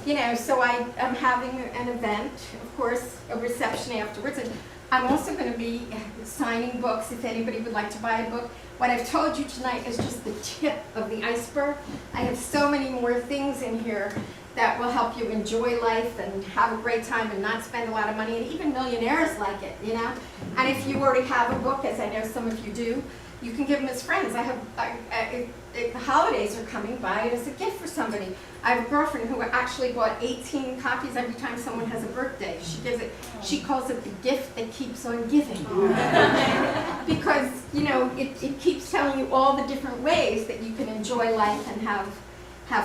you know, so I am having an event, of course, a reception afterwards, and I'm also going to be signing books if anybody would like to buy a book. What I've told you tonight is just the tip of the iceberg. I have so many more things in here that will help you enjoy life and have a great time and not spend a lot of money, and even millionaires like it, you know? And if you already have a book, as I know some of you do, you can give them as friends. The holidays are coming by, it as a gift for somebody. I have a girlfriend who actually bought 18 copies every time someone has a birthday. She calls it the gift that keeps on giving. Because, you know, it keeps telling you all the different ways that you can enjoy life and have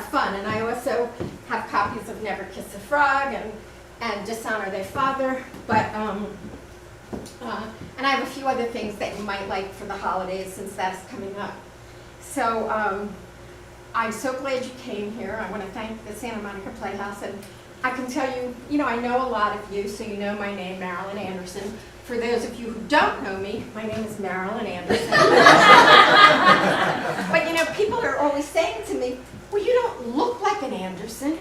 fun. And I also have copies of Never Kiss a Frog and Dishonor Thy Father, but and I have a few other things that you might like for the holidays since that's coming up. So I'm so glad you came here. I want to thank the Santa Monica Playhouse, and I can tell you, you know, I know a lot of you, so you know my name, Marilyn Anderson. For those of you who don't know me, my name is Marilyn Anderson. But you know, people are always saying to me, "Well, you don't look like an Anderson.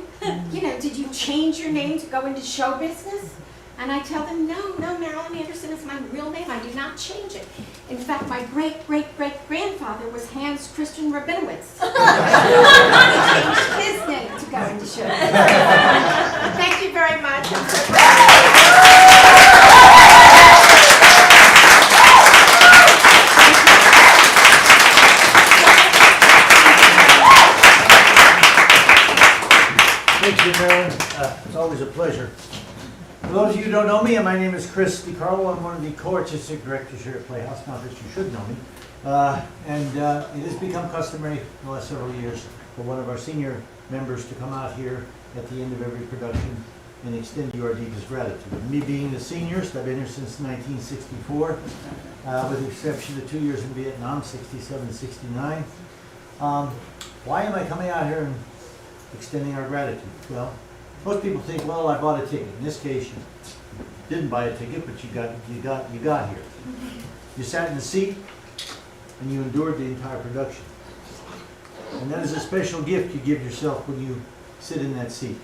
You know, did you change your name to go into show business?" And I tell them, no, Marilyn Anderson is my real name. I did not change it. In fact, my great-great-great-grandfather was Hans Christian Rabinowitz. He changed his name to go into show business. Thank you very much. Thank you, Marilyn. It's always a pleasure. For those of you who don't know me, my name is Chris DiCarlo. I'm one of the co-artistic directors here at Playhouse. Not that you should know me. It has become customary in the last several years for one of our senior members to come out here at the end of every production and extend you our deepest gratitude. Me being the seniorist, I've been here since 1964, with the exception of 2 years in Vietnam, 67, 69. Why am I coming out here and extending our gratitude? Well, most people think, well, I bought a ticket. In this case, you didn't buy a ticket, but you got here. You sat in the seat and you endured the entire production. And that is a special gift you give yourself when you sit in that seat.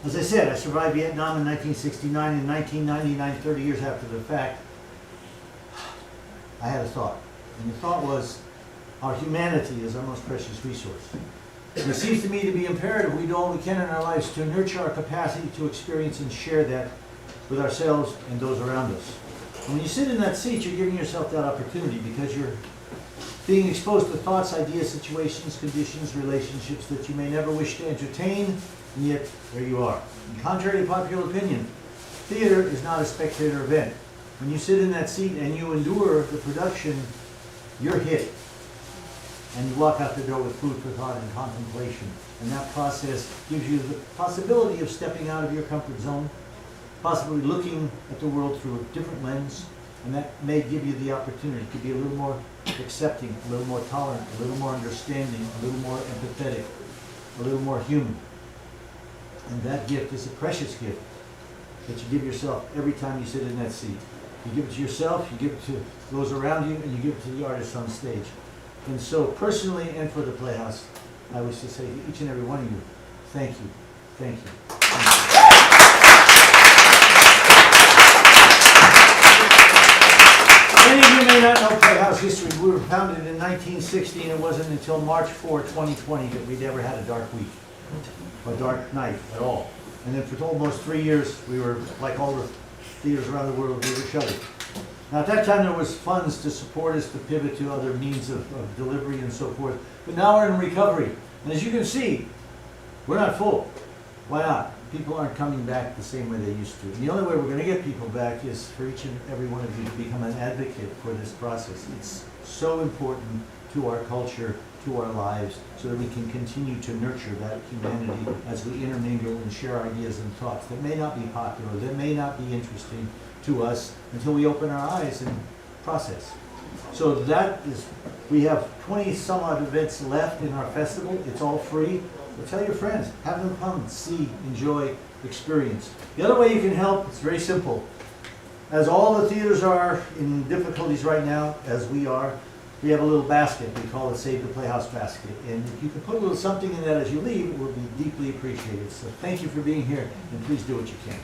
As I said, I survived Vietnam in 1969. In 1999, 30 years after the fact, I had a thought. And the thought was, our humanity is our most precious resource. And it seems to me to be imperative we do all we can in our lives to nurture our capacity to experience and share that with ourselves and those around us. And when you sit in that seat, you're giving yourself that opportunity because you're being exposed to thoughts, ideas, situations, conditions, relationships that you may never wish to entertain, and yet there you are. And contrary to popular opinion, theater is not a spectator event. When you sit in that seat and you endure the production, you're hit. And you walk out the door with food for thought and contemplation. And that process gives you the possibility of stepping out of your comfort zone, possibly looking at the world through a different lens, and that may give you the opportunity to be a little more accepting, a little more tolerant, a little more understanding, a little more empathetic, a little more human. And that gift is a precious gift that you give yourself every time you sit in that seat. You give it to yourself, you give it to those around you, and you give it to the artists on stage. And so personally and for the Playhouse, I wish to say to each and every one of you, thank you, thank you. Many of you may not know Playhouse history. We were founded in 1960, and it wasn't until March 4, 2020 that we'd ever had a dark week, or dark night at all. And then for almost 3 years, we were, like all the theaters around the world, we were shuttered. Now at that time there was funds to support us to pivot to other means of delivery and so forth. But now we're in recovery. And as you can see, we're not full. Why not? People aren't coming back the same way they used to. And the only way we're going to get people back is for each and every one of you to become an advocate for this process. It's so important to our culture, to our lives, so that we can continue to nurture that humanity as we intermingle and share ideas and thoughts that may not be popular, that may not be interesting to us until we open our eyes and process. So that is, we have 20 some odd events left in our festival. It's all free. So tell your friends, have them come, see, enjoy, experience. The other way you can help, it's very simple. As all the theaters are in difficulties right now, as we are, we have a little basket. We call it Save the Playhouse basket. And if you can put a little something in that as you leave, it will be deeply appreciated. So thank you for being here, and please do what you can.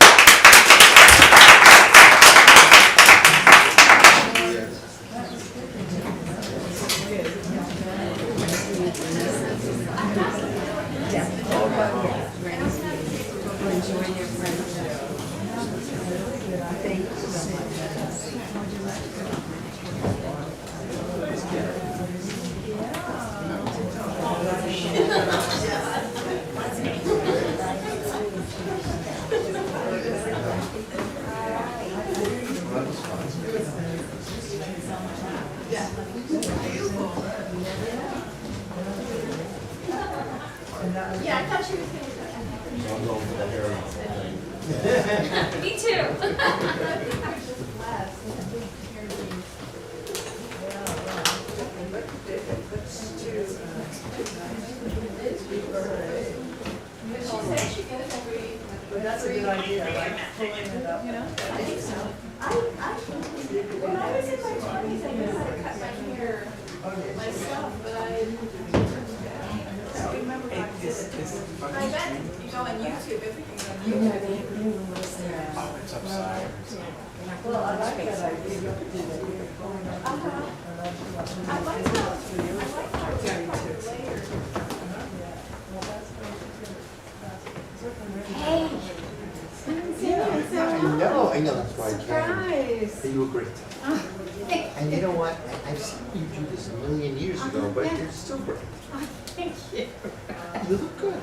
Yeah, I thought she was going to. Me too. She said she get it every. That's a good idea, like pulling it up. You know? I think so. When I was in my 20s, I knew how to cut my hair myself, but I don't remember practicing. I bet you go on YouTube, everything's on YouTube. Oh, it's upside. Well, I like that idea. I like how it's layered. Hey. I know, that's why I came. Surprise. But you were great. And you know what? I've seen you do this a million years ago, but you're still great. Thank you. You look good.